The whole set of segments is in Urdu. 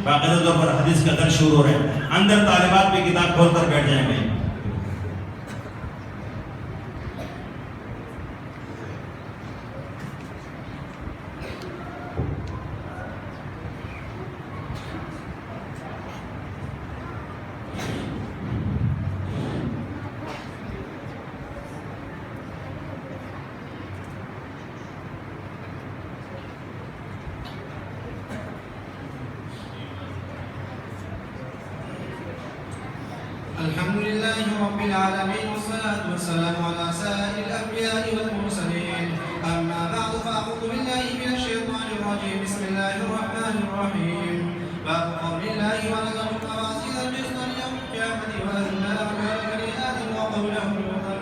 باقاعدہ طور پر حدیث کا درس شروع ہو رہا ہے، اندر طالبات بھی کتاب کھول کر بیٹھ جائیں گے. الحمد لله رب العالمين والصلاة والسلام على سائر الأنبياء والمرسلين. أما بعد فأعوذ بالله من الشيطان الرجيم. بسم الله الرحمن الرحيم. باب قول الله ونذر الموازين القسط ليوم القيامة وأنزلنا بني آدم وقولهم يوزن.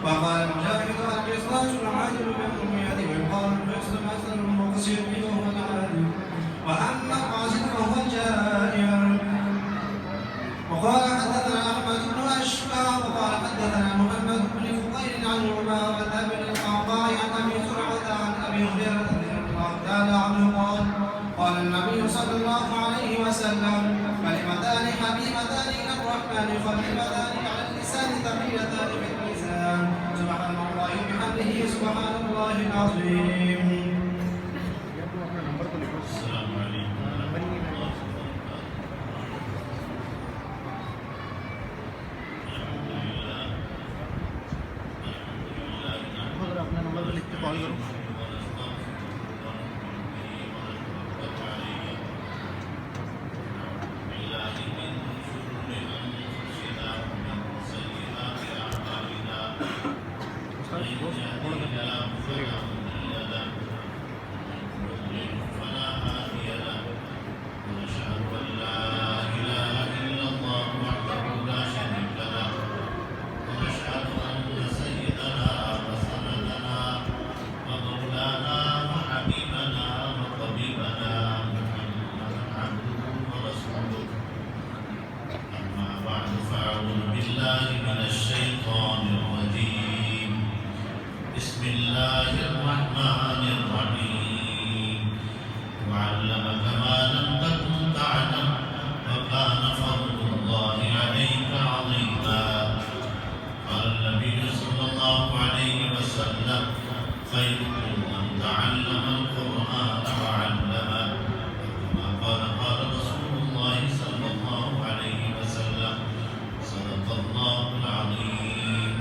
وقال مجاهد القسطاس العادل بالأمية ويقال القسط مثل المقسط وهو العادل وأما القاسط فهو الجائر. وقال حدثنا أحمد بن أشبع وقال حدثنا محمد بن فضيل عن عمارة بن القعقاع عن أبي زرعة عن أبي هريرة رضي الله تعالى عنه قال قال النبي صلى الله عليه وسلم كلمتان حبيبتان إلى الرحمن خفيفتان على اللسان ثقيلتان في الميزان سبحان الله وبحمده سبحان الله العظيم. السلام علیکم. بسم الله الرحمن الرحيم. وعلمك ما لم تكن تعلم وكان فضل الله عليك عظيما. قال النبي صلى الله عليه وسلم خيركم من تعلم القرآن وعلمه. وكما قال رسول الله صلى الله عليه وسلم صدق الله العظيم.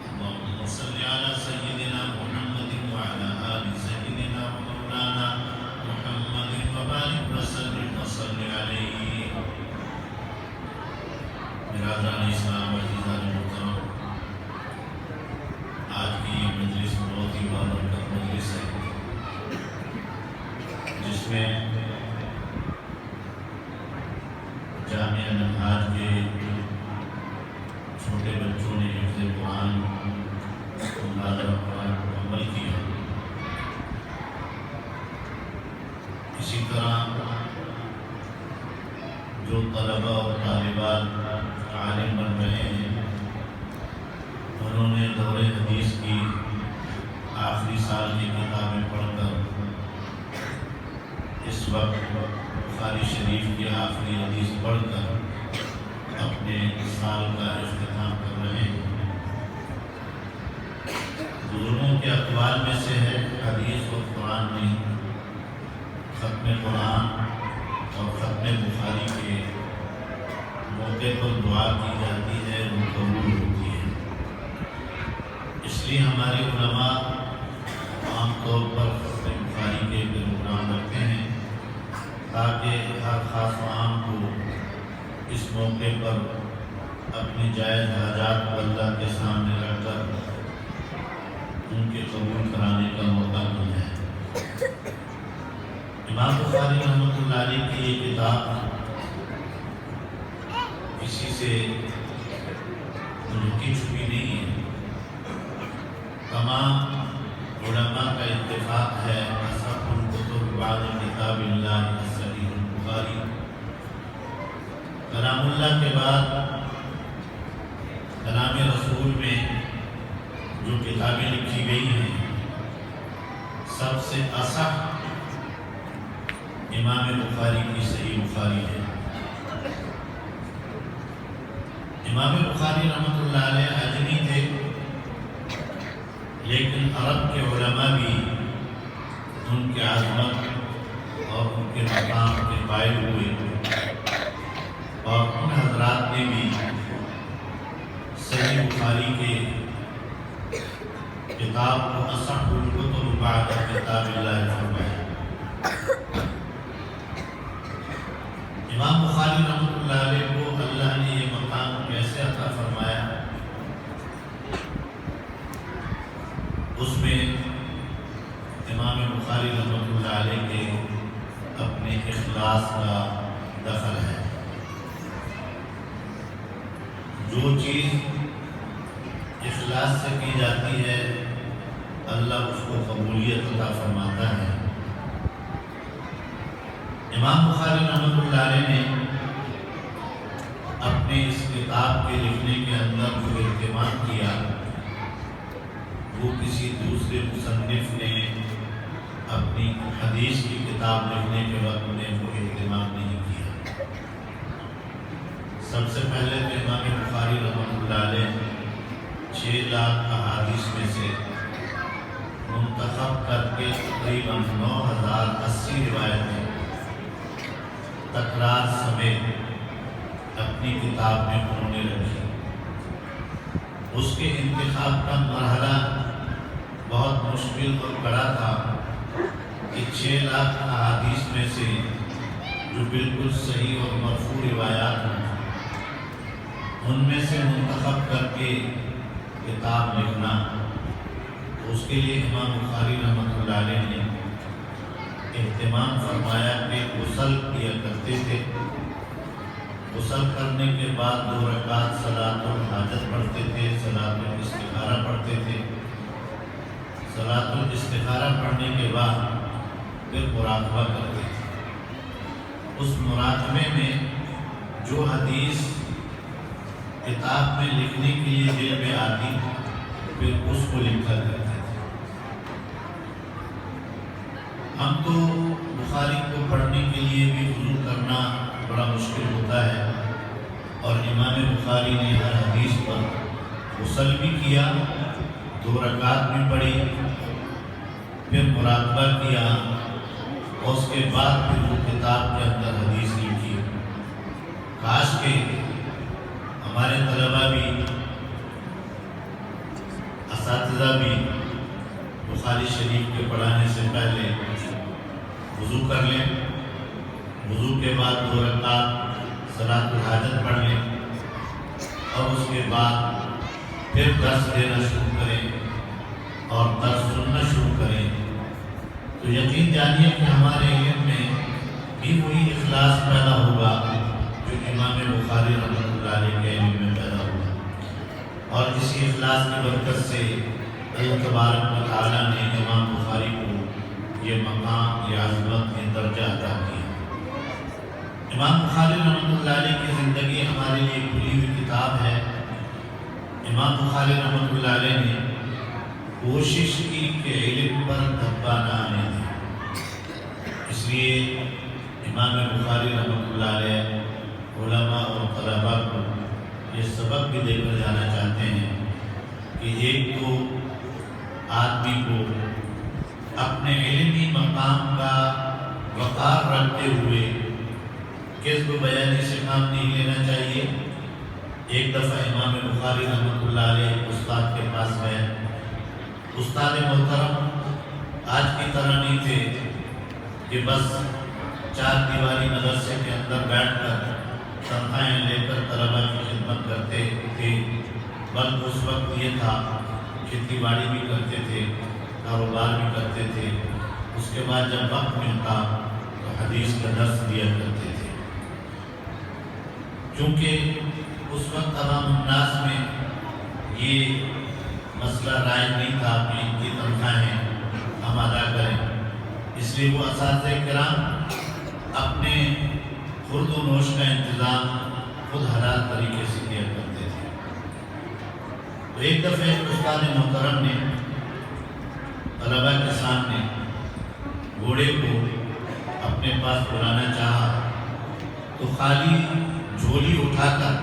اللهم صل على سيدنا محمد وعلى آل سيدنا ومولانا محمد وبارك وسلم وصل عليه. برادران اسلام عزیزان محترم، آج کی یہ مجلس بہت ہی بابرکت مجلس ہے، جس میں جامعہ منہاج کے چھوٹے بچوں نے حفظ قرآن عمل کیا. اسی طرح جو طلبہ اور طالبات عالم بن رہے ہیں، انہوں نے دور حدیث کی آخری سال کی کتابیں پڑھ کر اس وقت بخاری شریف کی آخری حدیث پڑھ کر اپنے سال کا اختتام کر رہے ہیں. بزرگوں کے اقوال میں سے ہے حدیث اور قرآن میں ختم قرآن اور ختم بخاری کے موقع پر دعا کی جاتی ہے، وہ قبول ہوتی ہے. اس لیے ہمارے علماء عام طور پر ختم بخاری کے پروگرام رکھتے ہیں تاکہ ہر خاص و عام کو اس موقع پر اپنی جائز حاجات کو اللہ کے سامنے رکھ کر ان کے قبول کرانے کا موقع مل جائے. امام بخاری رحمۃ اللہ علیہ کی یہ کتاب کسی سے رکی چھپی نہیں ہے. تمام علماء کا اتفاق ہے اصح الکتب بعد کتاب اللہ صحیح البخاری. کلام اللہ کے بعد کلام رسول میں جو کتابیں لکھی گئی ہیں، سب سے اصح امام بخاری کی صحیح بخاری بخاری ہے۔ امام بخاری رحمۃ اللہ علیہ اجمی تھے، لیکن عرب کے علماء بھی ان کے عظمت اور ان کے مقام کے قائل ہوئے، اور ان حضرات نے بھی صحیح بخاری کے کتاب کو اصح الکتب بعد کتاب اللہ فرمایا۔ امام بخاری رحمۃ اللہ علیہ کو اللہ نے یہ مقام کیسے عطا فرمایا؟ اس میں امام بخاری رحمۃ اللہ علیہ کے اپنے اخلاص کا دخل ہے۔ جو چیز اخلاص سے کی جاتی ہے اللہ اس کو قبولیت عطا فرماتا ہے۔ امام بخاری رحمۃ اللہ علیہ نے اپنے اس کتاب کے لکھنے کے اندر جو اہتمام کیا وہ کسی دوسرے مصنف نے اپنی حدیث کی کتاب لکھنے کے وقت میں وہ اہتمام نہیں کیا۔ سب سے پہلے تو امام بخاری رحمۃ اللہ علیہ 6 لاکھ احادیث میں سے منتخب کر کے تقریباً 9080 روایتیں تکرار سمیت اپنی کتاب میں انہوں نے رکھی۔ اس کے انتخاب کا مرحلہ بہت مشکل اور کڑا تھا کہ 6 لاکھ احادیث میں سے جو بالکل صحیح اور مرفوع روایات ہیں ان میں سے منتخب کر کے کتاب لکھنا، اس کے لیے امام بخاری رحمۃ اللہ علیہ نے اہتمام فرمایا کہ غسل کیا کرتے تھے، غسل کرنے کے بعد 2 رکعت صلاۃ الحاجت پڑھتے تھے، صلاۃ الاستخارہ پڑھتے تھے، صلاۃ الاستخارہ پڑھنے کے بعد پھر مراقبہ کرتے تھے۔ اس مراقبے میں جو حدیث کتاب میں لکھنے کے لیے دل میں آتی پھر اس کو لکھا کرتے تھے۔ ہم تو بخاری کو پڑھنے کے لیے بھی وضو کرنا بڑا مشکل ہوتا ہے، اور امام بخاری نے ہر حدیث پر غسل بھی کیا، 2 رکعت بھی پڑھی، پھر مراقبہ کیا، اور اس کے بعد پھر وہ کتاب کے اندر حدیث لکھی۔ کاش کہ ہمارے طلبہ بھی، اساتذہ بھی بخاری شریف کے پڑھانے سے پہلے وضو کر لیں، وضو کے بعد 2 رکعت صلاۃ الحاجت پڑھ لیں، اور اس کے بعد پھر درس دینا شروع کریں اور درس سننا شروع کریں، تو یقین جانیے کہ ہمارے علم میں بھی وہی اخلاص پیدا ہوگا جو امام بخاری رحمۃ اللہ علیہ کے علم میں پیدا ہوگا، اور اسی اخلاص کی برکت سے اللہ تبارک و تعالیٰ نے امام بخاری کو یہ مقام، یہ عظمت، یہ درجہ عطا کیا۔ امام بخاری رحمۃ اللہ علیہ کی زندگی ہمارے لیے کھلی ہوئی کتاب ہے۔ امام بخاری رحمۃ اللہ علیہ نے کوشش کی کہ علم پر دھبا نہ آنے دیں، اس لیے امام بخاری رحمۃ اللہ علیہ علماء اور طلباء کو یہ سبق بھی دے کر جانا چاہتے ہیں کہ ایک تو آدمی کو اپنے علمی مقام کا وقار رکھتے ہوئے کذب و بیانی سے کام نہیں لینا چاہیے۔ ایک دفعہ امام بخاری رحمۃ اللہ علیہ استاد کے پاس گئے۔ استاد محترم آج کی طرح نہیں تھے کہ بس 4 دیواری مدرسے کے اندر بیٹھ کر تنخواہیں لے کر طلباء کی خدمت کرتے تھے، بلکہ اس وقت یہ تھا کھیتی باڑی بھی کرتے تھے، کاروبار بھی کرتے تھے، اس کے بعد جب وقت ملتا تو حدیث کا درس دیا کرتے تھے۔ چونکہ اس وقت عوام الناس میں یہ مسئلہ رائج نہیں تھا کہ ان کی تنخواہیں ہم ادا کریں، اس لیے وہ اساتذہ کرام اپنے خورد و نوش کا انتظام خود حلال طریقے سے کیا کرتے تھے۔ تو ایک دفعہ استاد محترم نے طلباء کے سامنے گھوڑے کو اپنے پاس بلانا چاہا تو خالی جھولی اٹھا کر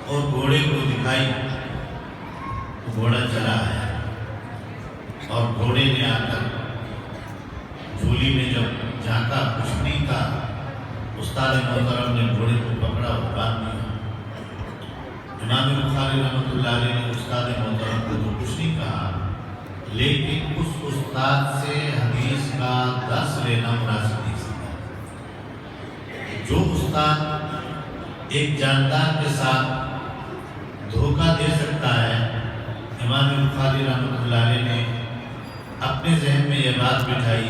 اور گھوڑے کو دکھائی تو گھوڑا چلا آیا، اور گھوڑے نے آ کر جھولی میں جب جھانکا کچھ نہیں تھا، استاد محترم نے گھوڑے کو پکڑا اور باندھ دیا۔ امام بخاری رحمۃ اللہ علیہ نے استاد محترم کو تو کچھ نہیں کہا، لیکن اس استاد سے حدیث کا درس لینا مناسب نہیں سمجھا۔ جو استاد ایک جاندار کے ساتھ دھوکہ دے سکتا ہے، امام بخاری رحمۃ اللہ علیہ نے اپنے ذہن میں یہ بات بٹھائی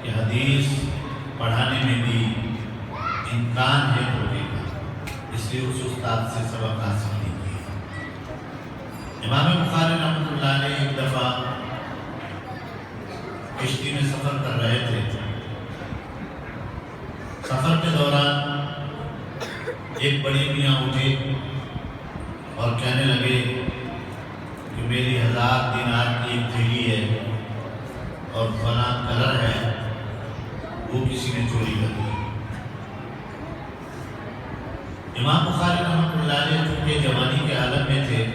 کہ حدیث پڑھانے میں بھی امکان ہے دھوکے کا، اس لیے اس استاد سے سبق حاصل نہیں کیا۔ امام بخاری رحمۃ اللہ علیہ ایک دفعہ کشتی میں سفر کر رہے تھے۔ سفر کے دوران ایک بڑے میاں اٹھے اور کہنے لگے کہ میری 1000 دینار کی ایک تھیلی ہے اور فلاں کلر ہے، وہ کسی نے چوری کر لی۔ امام بخاری رحمۃ اللہ علیہ چونکہ جوانی کے عالم میں تھے،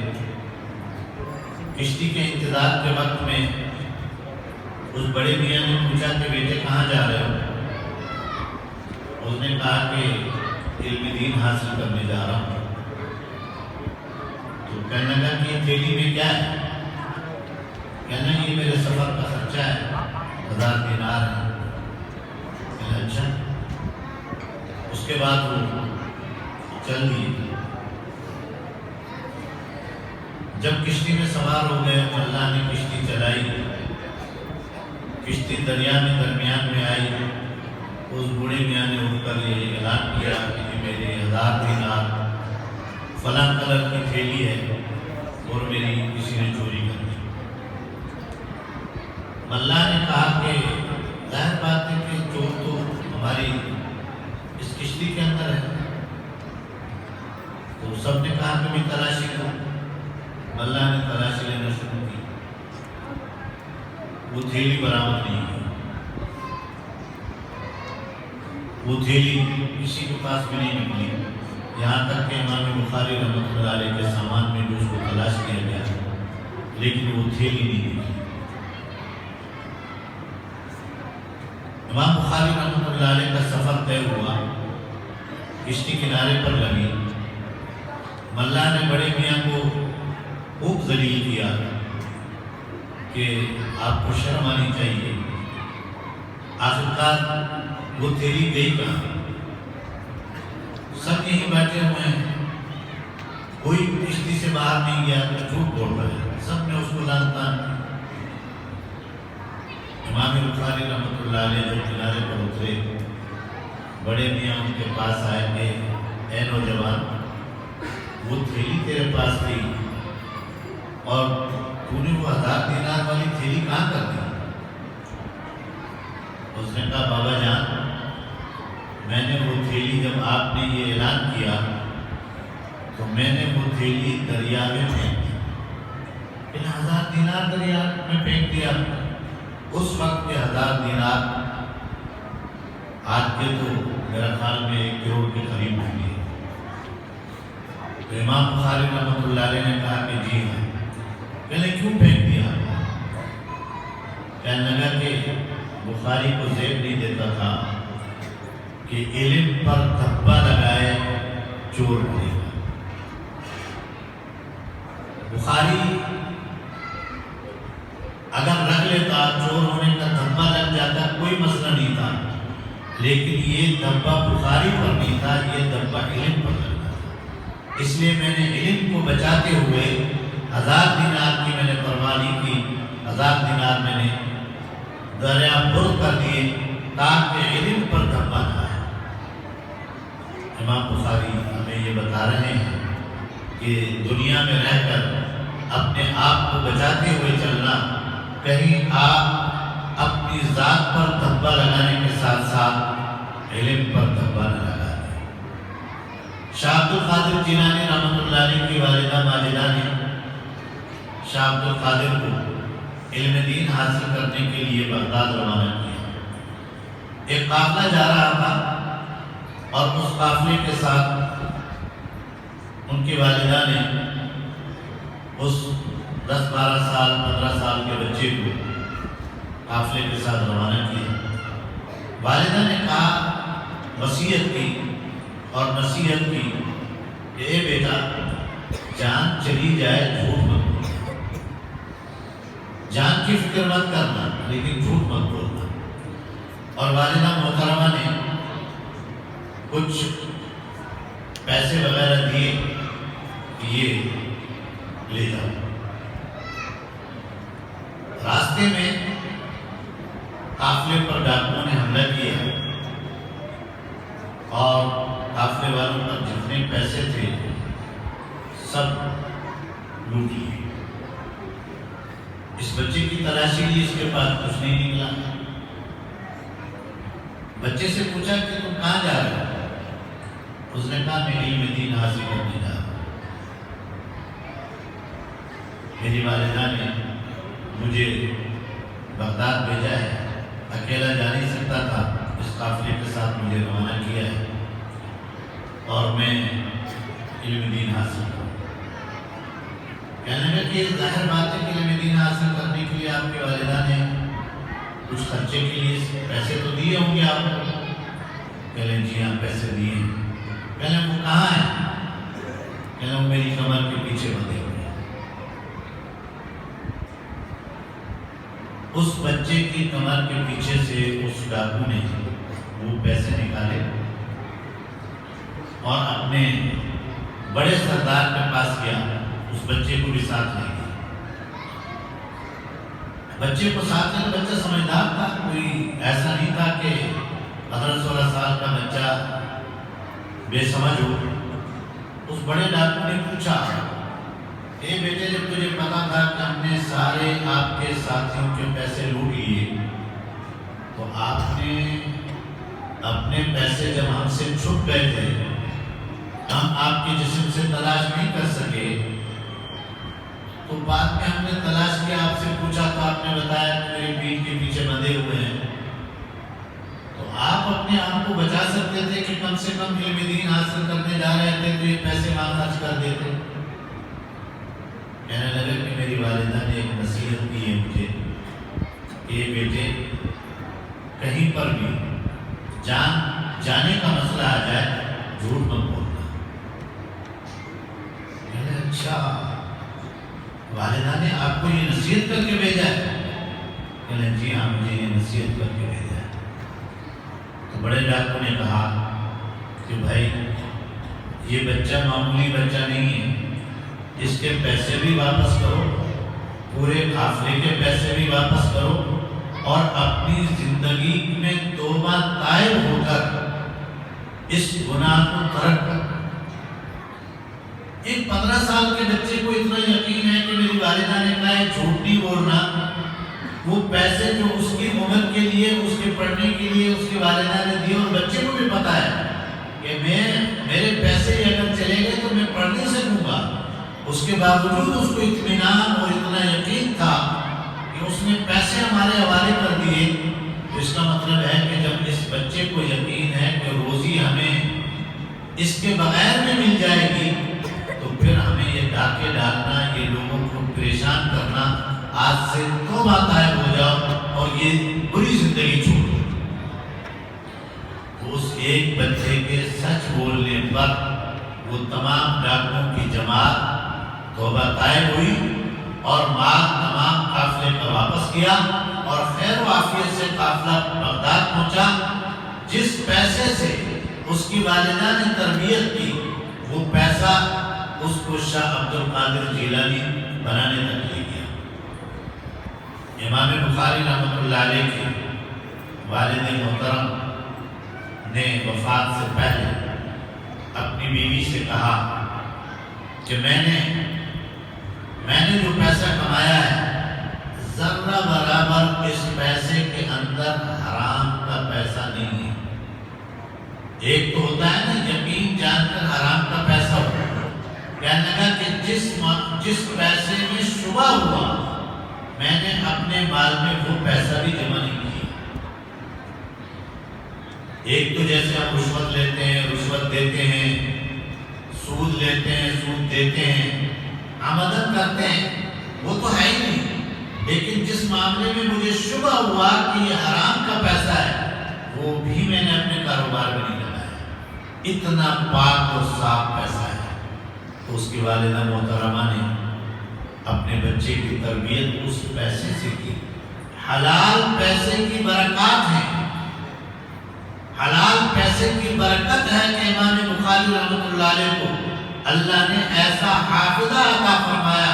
کشتی کے انتظار کے وقت میں اس بڑے میاں نے پوچھا کہ بیٹے کہاں جا رہے ہو؟ اس نے کہا کہ علم دین حاصل کرنے جا رہا ہوں۔ تو کہنے لگا کہ یہ تھیلی میں کیا ہے؟ کہنا یہ میرے سفر کا خرچہ ہے، 1000 دینار ہے۔ کہنا اچھا۔ اس کے بعد وہ چل دیے۔ جب کشتی میں سوار ہو گئے تو اللہ نے کشتی چلائی، کشتی دریا میں درمیان میں آئی۔ اس بوڑھے میاں نے اٹھ کر یہ اعلان کیا کہ میرے 1000 دینار فلاں کلر کی تھیلی ہے اور میری کسی نے چوری کر دی۔ اللہ نے کہا کہ ظاہر بات ہے کہ چور تو ہماری اس کشتی کے اندر ہے۔ تو سب نے کہا کہ میں تلاشی کروں۔ اللہ نے تلاشی لینا شروع کی، وہ تھیلی برآمد نہیں ہوئی، وہ تھیلی کسی کے پاس بھی نہیں نکلی، یہاں تک کہ امام بخاری رحمۃ اللہ علیہ کے سامان میں بھی اس کو تلاش کیا گیا، لیکن وہ تھیلی نہیں نکلی۔ امام بخاری رحمۃ اللہ علیہ کا سفر طے ہوا، کشتی کنارے پر لگی۔ ملا نے بڑے میاں کو خوب ذلیل کیا کہ آپ کو شرم آنی چاہیے، آخرکار وہ تھیلی گئی کہاں؟ سب یہیں بیٹھے ہوئے ہیں، کوئی کشتی سے باہر نہیں گیا تو جھوٹ بول رہے ہیں، سب نے اس کو لان تان کیا۔ امام بخاری رحمۃ اللہ علیہ جو کنارے پر اترے، بڑے میاں ان کے پاس آئے کہ اے نوجوان، وہ تھیلی تیرے پاس تھی اور تو نے وہ 1000 دینار والی تھیلی کہاں کر دی؟ اس نے کہا بابا جان، میں نے وہ تھیلی جب آپ نے یہ اعلان کیا تو میں نے وہ تھیلی دریا میں پھینک دی۔ 1000 دینار دریا میں پھینک دیا۔ اس وقت کے 1000 دینار آج کے تو میرا خیال میں 1 کروڑ کے قریب ہوں گے۔ تو امام بخاری رحمۃ اللہ علیہ نے کہا کہ جی ہاں۔ کہنے کیوں پھینک دیا؟ کہنے لگا کہ بخاری کو زیب نہیں دیتا تھا کہ علم پر دھبا لگائے چور بنے گا۔ بخاری اگر رکھ لیتا، چور ہونے کا دھبا لگ جاتا، کوئی مسئلہ نہیں تھا، لیکن یہ دھبا بخاری پر نہیں تھا، یہ دھبا علم پر لگا تھا۔ اس لیے میں نے علم کو بچاتے ہوئے 1000 دینار کی میں نے پرواہ نہیں کی، 1000 دینار میں نے دریا برد کر دیے تاکہ علم پر دھبا نہ آئے۔ امام بخاری ہمیں یہ بتا رہے ہیں کہ دنیا میں رہ کر اپنے آپ کو بچاتے ہوئے چلنا، کہیں آپ اپنی ذات پر دھبا لگانے کے ساتھ ساتھ علم پر دھبا نہ لگا دیں۔ شاہ عبد القادر جیلانی رحمۃ اللہ علیہ کی والدہ ماجدہ نے شاہ عبد القادر کو علم دین حاصل کرنے کے لیے بغداد روانہ کیا۔ ایک قافلہ جا رہا تھا اور اس قافلے کے ساتھ ان کی والدہ نے اس 10-12 سال 15 سال کے بچے کو قافلے کے ساتھ روانہ کیا۔ والدہ نے کہا، وصیت کی اور نصیحت کی کہ اے بیٹا، جان چلی جائے جھوٹ مت بولنا، جان کی فکر مت کرنا لیکن جھوٹ مت بولنا۔ اور والدہ محترمہ نے کچھ پیسے وغیرہ دیے کہ یہ لے جاؤ۔ راستے میں قافلے پر ڈاکوؤں نے حملہ کیا اور قافلے والوں پر جتنے پیسے تھے سب لوٹ لیے۔ اس بچے کی تلاشی لی، اس کے پاس کچھ نہیں نکلا۔ بچے سے پوچھا کہ تم کہاں جا رہے ہو؟ اس نے کہا، میں علم دین حاصل کرنے جا رہا ہوں۔ میری والدہ نے مجھے بغداد بھیجا ہے، اکیلا جا نہیں سکتا تھا، اس قافلے کے ساتھ مجھے روانہ کیا ہے اور میں علم دین حاصل کروں۔ کہنے لگا کہ ظاہر بات ہے کہ علم دین حاصل کرنے کے لیے آپ کی والدہ نے کچھ خرچے کے لیے پیسے تو دیے ہوں گے آپ کو؟ کہہ لیں جی ہاں پیسے دیے ہیں۔ کہہ لیں وہ کہاں ہیں؟ کہہ لیں وہ میری کمر کے پیچھے بندھے ہوئے ہیں۔ اس بچے کی کمر کے پیچھے سے اس ڈاکو نے وہ پیسے نکالے اور اپنے بڑے سردار کے پاس گیا، اس بچے کو بھی ساتھ لے گیا۔ بچے کو ساتھ لے، بچہ سمجھدار تھا، کوئی ایسا نہیں تھا کہ 15-16 سال کا بچہ بے سمجھ ہو۔ اس بڑے ڈاکو نے پوچھا، اے بیٹے، جب تجھے پتا تھا کہ ہم نے سارے آپ کے ساتھیوں کے پیسے لوٹ لیے تو آپ نے اپنے پیسے جب ہم سے چھپ گئے تھے، ہم آپ کے جسم سے تلاش نہیں کر سکے، تو بعد میں ہم نے تلاش کیا، آپ سے پوچھا تو آپ نے بتایا کہ میرے پیٹھ کے پیچھے بندھے ہوئے ہیں۔ تو آپ اپنے آپ کو بچا سکتے تھے کہ کم سے کم علم دین حاصل کرنے جا رہے تھے تو یہ پیسے وہاں خرچ کر دیتے۔ کہنے لگے کہ میری والدہ نے ایک نصیحت کی ہے مجھے کہ بیٹے، کہیں پر بھی جانے کا مسئلہ آ جائے جھوٹ مت بولنا۔ کہنے اچھا، والدہ نے آپ کو یہ نصیحت کر کے بھیجا ہے؟ کہنے جی ہاں، مجھے یہ نصیحت کر کے بھیجا ہے۔ تو بڑے ڈاکو نے کہا کہ بھائی، یہ بچہ معمولی بچہ نہیں ہے، اس کے پیسے بھی واپس کرو، پورے قافلے کے پیسے بھی واپس کرو، اور اپنی زندگی میں توبہ طائب ہو کر اس گناہ کو ترک کر۔ ایک 15 سال کے بچے کو اتنا یقین ہے کہ میری والدہ نے کہا ہے جھوٹ نہیں بولنا، وہ پیسے جو اس کی عمر کے لیے، اس کے پڑھنے کے لیے اس کی والدہ نے دیے، اور بچے کو بھی پتا ہے کہ میرے پیسے اگر چلے گئے تو میں پڑھ نہیں سکوں گا، اس کے باوجود اس کو اطمینان اور اتنا یقین تھا کہ اس نے پیسے ہمارے حوالے کر دیے۔ تو اس کا مطلب ہے کہ جب اس بچے کو یقین ہے کہ روزی ہمیں اس کے بغیر میں مل جائے گی، تو پھر ہمیں یہ ڈاکے ڈالنا، یہ لوگوں کو پریشان کرنا، آج سے توبہ طائب ہو جاؤ اور یہ بری زندگی چھوڑو۔ تو اس ایک بچے کے سچ بولنے پر وہ تمام ڈاکوؤں کی جماعت توبہ طائب ہوئی اور مال تمام قافلے کا واپس کیا، اور خیر و عافیت سے قافلہ بغداد پہنچا۔ جس پیسے سے اس کی والدہ نے تربیت کی، وہ پیسہ اس کو شاہ عبد القادر جیلانی بنانے تک لے گیا۔ امام بخاری رحمۃ اللہ علیہ کے والد محترم نے وفات سے پہلے اپنی بیوی سے کہا کہ میں نے جو پیسہ کمایا ہے، ذرہ برابر اس پیسے کے اندر حرام کا پیسہ نہیں ہے۔ ایک تو ہوتا ہے نا یقین جان کر حرام کا پیسہ ہوتا ہے، کہنے لگا کہ جس پیسے میں شبہ ہوا، میں نے اپنے مال میں وہ پیسہ بھی جمع نہیں کیا۔ ایک تو جیسے ہم رشوت لیتے ہیں، رشوت سود لیتے ہیں، سود دیتے ہیں، آمدن کرتے ہیں، وہ تو ہے ہی نہیں، لیکن جس معاملے میں مجھے شبہ ہوا کہ یہ حرام کا پیسہ ہے، وہ بھی میں نے اپنے کاروبار میں نہیں لگایا۔ اتنا پاک اور صاف پیسہ ہے۔ تو اس کی والدہ محترمہ نے اپنے بچے کی تربیت اس پیسے سے کی۔ حلال پیسے کی برکات ہے، حلال پیسے کی برکت ہے کہ امام بخاری رحمۃ اللہ علیہ کو اللہ نے ایسا حافظہ عطا فرمایا،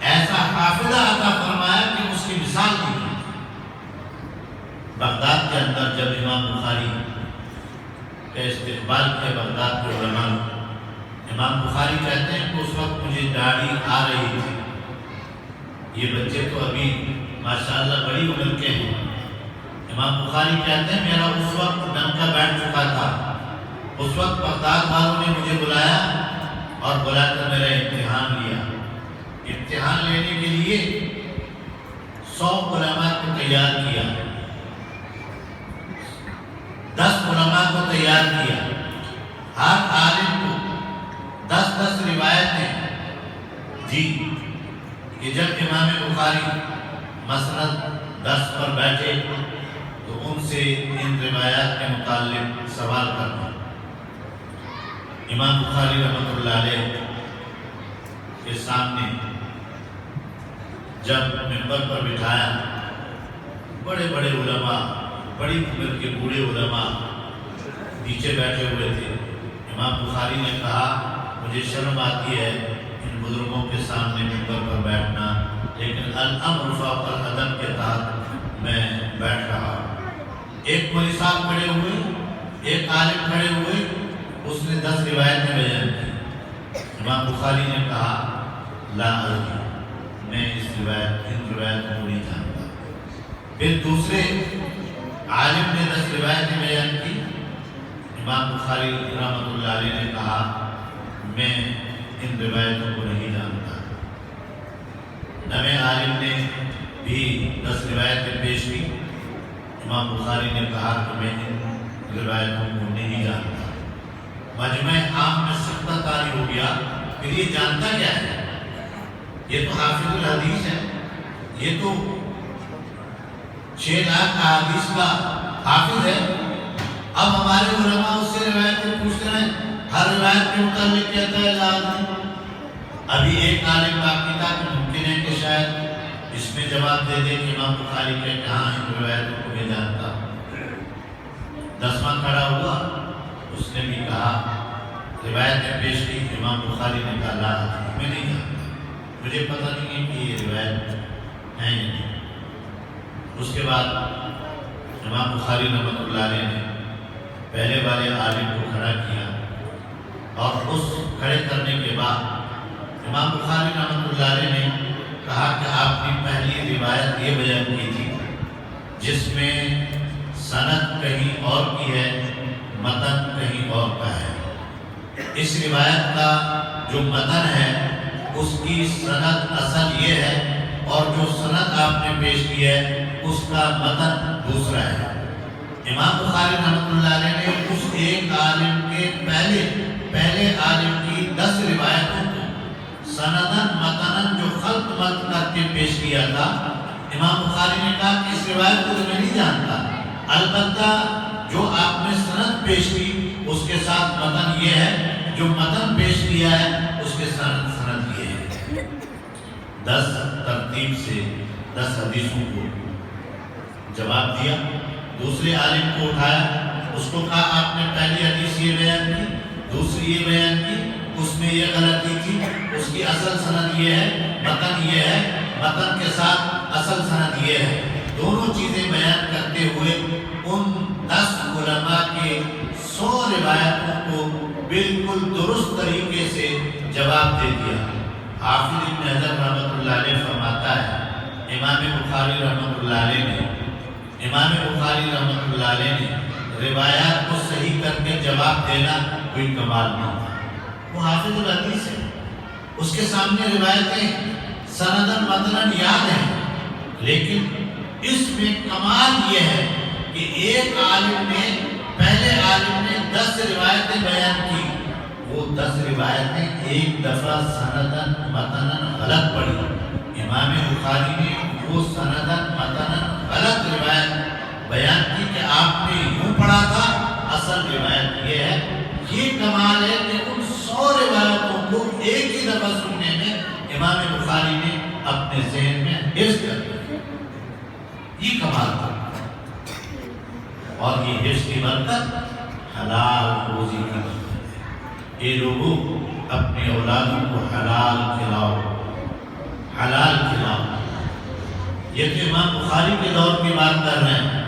ایسا حافظہ عطا فرمایا کہ اس کی مثال نہیں۔ بغداد کے اندر جب امام بخاری کا استقبال کیا بغداد کے علماء، امام بخاری کہتے ہیں کہ اس وقت مجھے داڑھی آ رہی تھی، یہ بچے تو ابھی ماشاءاللہ بڑی عمر کے ہیں۔ امام بخاری کہتے ہیں میرا اس وقت ڈنکا بیٹھ چکا تھا، اس وقت بغداد والوں نے مجھے بلایا اور بلا کر میرا امتحان لیا۔ امتحان لینے کے لیے 100 علماء کو تیار کیا، 10 علماء کو تیار کیا، ہر عالم کو 10 روایتیں دی کہ جب امام بخاری مسند 10 پر بیٹھے تو ان سے ان روایات کے متعلق سوال کرنا۔ امام بخاری رحمۃ اللہ علیہ کے سامنے جب منبر پر بٹھایا، بڑے بڑے علماء، بڑی عمر کے بوڑھے علماء نیچے بیٹھے ہوئے تھے۔ امام بخاری نے کہا مجھے شرم آتی ہے ان بزرگوں کے سامنے منبر پر بیٹھنا، لیکن الامر فوق القدم کے تحت میں بیٹھ رہا ہوں۔ ایک مولوی صاحب کھڑے ہوئے، ایک عالم کھڑے ہوئے، اس نے 10 روایتیں بیان کی۔ امام بخاری نے کہا لا ادری، میں ان روایتوں کو نہیں جانتا۔ پھر دوسرے عالم نے 10 روایتیں بیان کی۔ امام بخاری رحمۃ اللہ علیہ نے کہا میں ان روایتوں کو نہیں جانتا۔ نویں عالم نے بھی 10 روایتیں پیش کی۔ امام بخاری نے کہا کہ میں ان روایتوں کو نہیں جانتا۔ مجمع عام میں سکتہ طاری ہو گیا، پھر یہ جانتا کیا ہے؟ یہ تو حافظ الحدیث ہے، یہ تو 6 لاکھ احادیث کا حافظ ہے۔ اب ہمارے علماء اس سے روایتیں پوچھتے ہیں، ہر روایت کے متعلق کہتا ہے لازم۔ ابھی ایک عالم باقی تھا کہ ممکن ہے کہ شاید اس میں جواب دے دے کہ امام بخاری کے کہاں ان روایتوں کو میں جانتا ہوں۔ 10واں کھڑا ہوا، اس نے بھی کہا روایتیں پیش کی۔ امام بخاری نے کہا لا میں نہیں جانتا، مجھے پتہ نہیں ہے کہ یہ روایت ہے یا نہیں۔ اس کے بعد امام بخاری رحمۃ اللہ علیہ نے پہلے والے عالم کو کھڑا کیا، اور اس کھڑے کرنے کے بعد امام بخاری رحمۃ اللہ علیہ نے کہا کہ آپ نے پہلی روایت یہ بیان کی تھی جس میں سند کہیں اور کی ہے، متن کہیں اور کا ہے۔ اس روایت کا جو متن ہے اس کی سند اصل یہ ہے، اور جو سند آپ نے پیش کی ہے اس کا متن دوسرا ہے۔ امام بخاری رحمۃ اللہ علیہ نے اس ایک عالم کے پہلے عالم کی 10 روایتوں کو سندن متنن جو خلط ملط کر کے پیش کیا تھا، امام بخاری نے کہا کہ اس روایت کو تو میں نہیں جانتا، البتہ جو آپ نے سند پیش کی اس کے ساتھ متن یہ ہے، جو متن پیش کیا ہے اس کے ساتھ سند یہ ہے۔ 10 ترتیب سے 10 حدیثوں کو جواب دیا۔ دوسرے عالم کو اٹھایا، اس کو کہا آپ نے پہلی حدیث یہ بیان کی، دوسری یہ بیان کی، اس میں یہ غلطی تھی، اس کی اصل سند یہ ہے، متن یہ ہے، متن کے ساتھ اصل سند یہ ہے۔ دونوں چیزیں بیان کرتے ہوئے ان 10 علماء کے 100 روایتوں کو بالکل درست طریقے سے جواب دے دیا۔ حافظ ابن حجر رحمۃ اللہ علیہ فرماتا ہے امام بخاری رحمۃ اللہ علیہ نے روایات کو صحیح کر کے جواب دینا کوئی کمال نہیں تھا، وہ حافظ الحدیث ہے، اس کے سامنے روایتیں سندن متنن یاد ہیں، لیکن اس میں کمال یہ ہے کہ ایک عالم نے، پہلے عالم نے 10 روایتیں بیان کی، وہ 10 روایتیں ایک دفعہ سندن متنن غلط پڑھی، امام بخاری نے وہ سندن متنن غلط روایت بیان کی کہ آپ نے یوں پڑھا تھا، اصل روایت یہ ہے۔ یہ کمال ہے کہ ان 100 روایتوں کو ایک ہی دفعہ سننے میں امام بخاری نے اپنے ذہن میں حفظ کر دیا، یہ کمال تھا۔ اور یہ حفظ کی برکت حلال روزی کی برکت ہے۔ یہ لوگوں اپنے اولادوں کو حلال کھلاؤ، حلال کھلاؤ۔ یہ تو امام بخاری کے دور کی بات کر رہے ہیں۔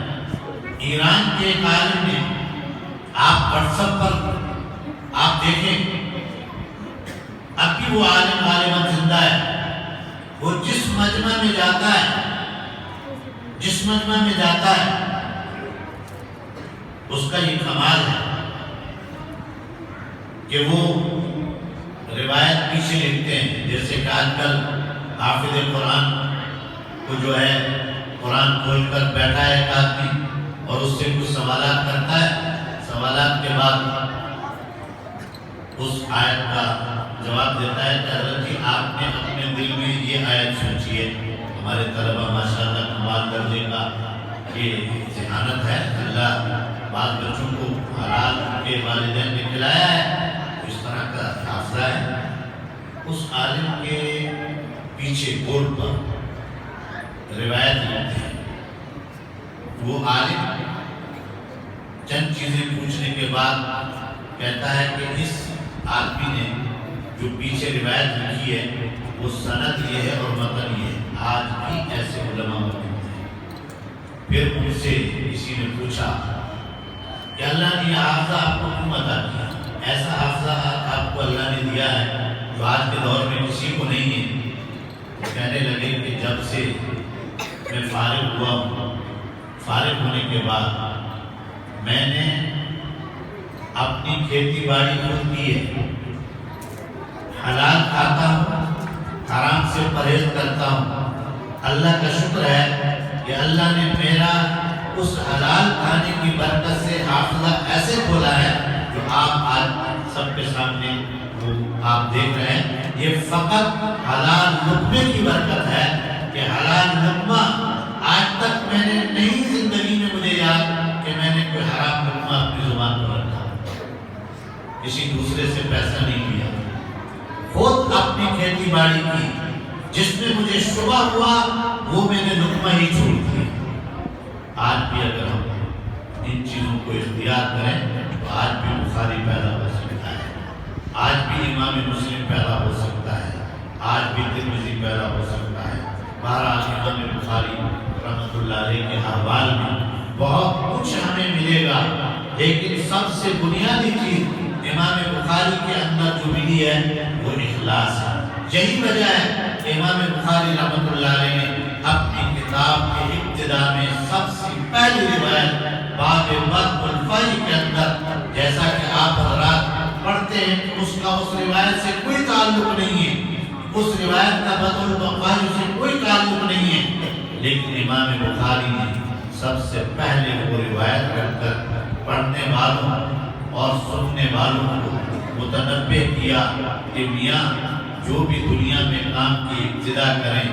ایران کے ایک عالم نے، آپ واٹس ایپ پر آپ دیکھیں، اب بھی وہ عالم غالباً زندہ ہے، وہ جس مجمع میں جاتا ہے، جس مجمع میں جاتا ہے، اس کا یہ کمال ہے کہ وہ روایت پیچھے لکھتے ہیں۔ جیسے کہ آج کل حافظ قرآن کو جو ہے قرآن کھول کر بیٹھا ہے ایک آدمی اور اس سے کچھ سوالات کرتا ہے، سوالات کے بعد اس آیت کا جواب دیتا ہے کہ حضرت جی آپ نے اپنے دل میں یہ آیت سوچی ہے۔ ہمارے طلبہ ماشاءاللہ کمال درجے کا یہ ذہانت ہے، اللہ بعض بچوں کو حلال کے والدین نے کھلایا ہے، اس طرح کا حافظہ ہے۔ اس عالم کے پیچھے بورڈ پر روایت لکھتے ہیں۔ وہ عالم چند چیزیں پوچھنے کے بعد کہتا ہے کہ اس آدمی نے جو پیچھے روایت لکھی ہے وہ سند یہ ہے اور متن یہ ہے، آج بھی ایسے علماء موجود ہیں۔ پھر ان سے کسی نے پوچھا کہ اللہ نے یہ حافظہ آپ کو کیوں عطا کیا؟ ایسا حافظہ آپ کو اللہ نے دیا ہے جو آج کے دور میں کسی کو نہیں ہے۔ وہ کہنے لگے کہ جب سے میں فارغ ہوا ہوں، فارغ ہونے کے بعد میں نے اپنی کھیتی باڑی خود کی ہے، حلال کھاتا ہوں، حرام سے پرہیز کرتا ہوں۔ اللہ کا شکر ہے کہ اللہ نے میرا اس حلال کھانے کی برکت سے حافظہ ایسے کھولا ہے جو آپ آج سب کے سامنے وہ آپ دیکھ رہے ہیں۔ یہ فقط حلال لقمے کی برکت ہے کہ حلال لقمہ آج تک میں نے نہیں زندگی میں مجھے یاد کہ میں نے کوئی حرام لقمہ اپنی زبان پر رکھا، کسی دوسرے سے پیسہ نہیں لیا، خود اپنی کھیتی باڑی کی، جس میں مجھے شبہ ہوا وہ میں نے لقمہ ہی چھوڑ دیا۔ آج بھی اگر ہم ان چیزوں کو اختیار کریں تو آج بھی بخاری پیدا ہو سکتا ہے، آج بھی امام مسلم پیدا ہو سکتا ہے، آج بھی ترمذی پیدا ہو سکتا ہے۔ بہرحال امام بخاری رحمۃ اللہ علیہ کے احوال میں بہت کچھ ہمیں ملے گا، لیکن سب سے بنیادی چیز امام بخاری کے اندر جو ملی ہے وہ اخلاص ہے۔ یہی وجہ ہے کہ امام بخاری رحمۃ اللہ علیہ نے اپنی کتاب کے ابتدا میں سب سے پہلی روایت باب بدء الفی کے اندر، جیسا کہ آپ حضرات پڑھتے ہیں کہ اس کا اس روایت سے کوئی تعلق نہیں ہے، اس روایت کا بدء الفی سے کوئی تعلق نہیں ہے، لیکن امام بخاری نے سب سے پہلے وہ روایت رکھ کر پڑھنے والوں اور سننے والوں کو متنبہ کیا کہ میاں جو بھی دنیا میں کام کی ابتدا کریں،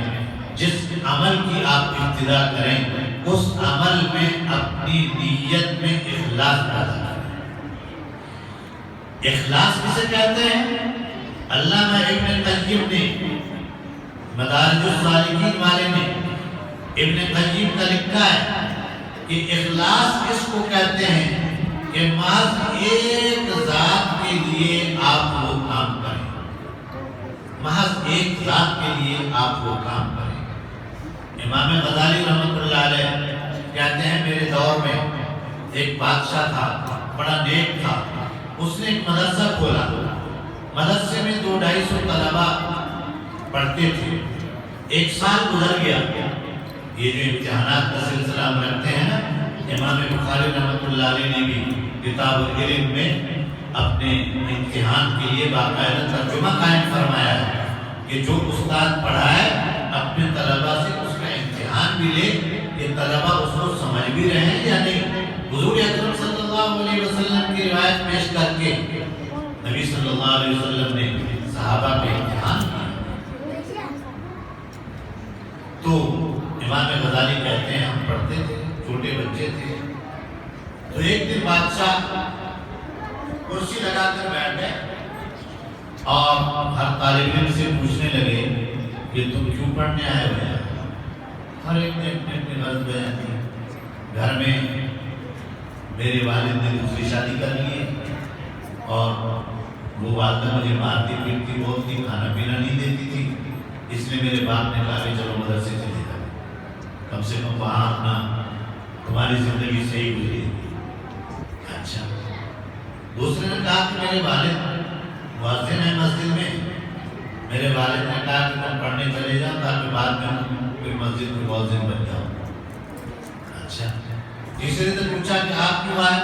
جس عمل کی آپ ابتدا کریں، اس عمل میں اپنی نیت میں اخلاص پیدا کریں۔ اخلاص کسے کہتے ہیں؟ علامہ ابن قیم نے، مدارج السالکین والے نے ابن قیم کا لکھا ہے کہ اخلاص کس کو کہتے ہیں کہ محض ایک ذات کے لیے آپ وہ کام کریں، محض ایک ذات کے لیے آپ وہ کام کریں۔ امام غزالی رحمۃ اللہ علیہ کہتے ہیں میرے دور میں ایک بادشاہ تھا، بڑا نیک تھا، اس نے ایک مدرسہ کھولا، مدرسے میں 200-250 طلبہ پڑھتے تھے۔ ایک سال گزر گیا، یہ جو امتحانات کا سلسلہ ہم رکھتے ہیں نا، امام بخاری رحمۃ اللہ علیہ نے بھی کتاب العلم میں اپنے امتحان کے لیے باقاعدہ ترجمہ قائم فرمایا ہے کہ جو استاد پڑھائے اپنے طلبہ سے اس کا امتحان بھی لے کہ طلبہ اس کو سمجھ بھی رہے ہیں یا نہیں۔ حضور اکرم صلی اللہ علیہ وسلم کی روایت پیش کر کے نبی صلی اللہ علیہ وسلم نے صحابہ پہ امتحان کیا. تو امام غزالی کہتے ہیں ہم پڑھتے تھے، چھوٹے بچے تھے، تو ایک دن بادشاہ کرسی لگا کر بیٹھ گئے اور ہر طالب علم سے پوچھنے لگے کہ تم کیوں پڑھنے آئے ہو یہاں؟ ہر ایک نے اپنے اپنے غرض بیان کی. گھر میں میرے والد نے دوسری شادی کر لی اور وہ والدہ مجھے مارتی پیٹتی بہت تھی، کھانا پینا نہیں دیتی تھی، اس لیے میرے باپ نے کہا کہ چلو مدرسے چلے جاؤ، کم سے کم وہاں اپنا تمہاری زندگی صحیح گزری. اچھا. دوسرے نے کہا کہ میرے والد مؤذن ہیں مسجد میں، میرے والد نے کہا کہ تم پڑھنے چلے جاؤ تاکہ بعد میں کوئی مسجد میں مؤذن بن جاؤ. اچھا. تیسرے نے پوچھا کہ آپ کیوں آئے؟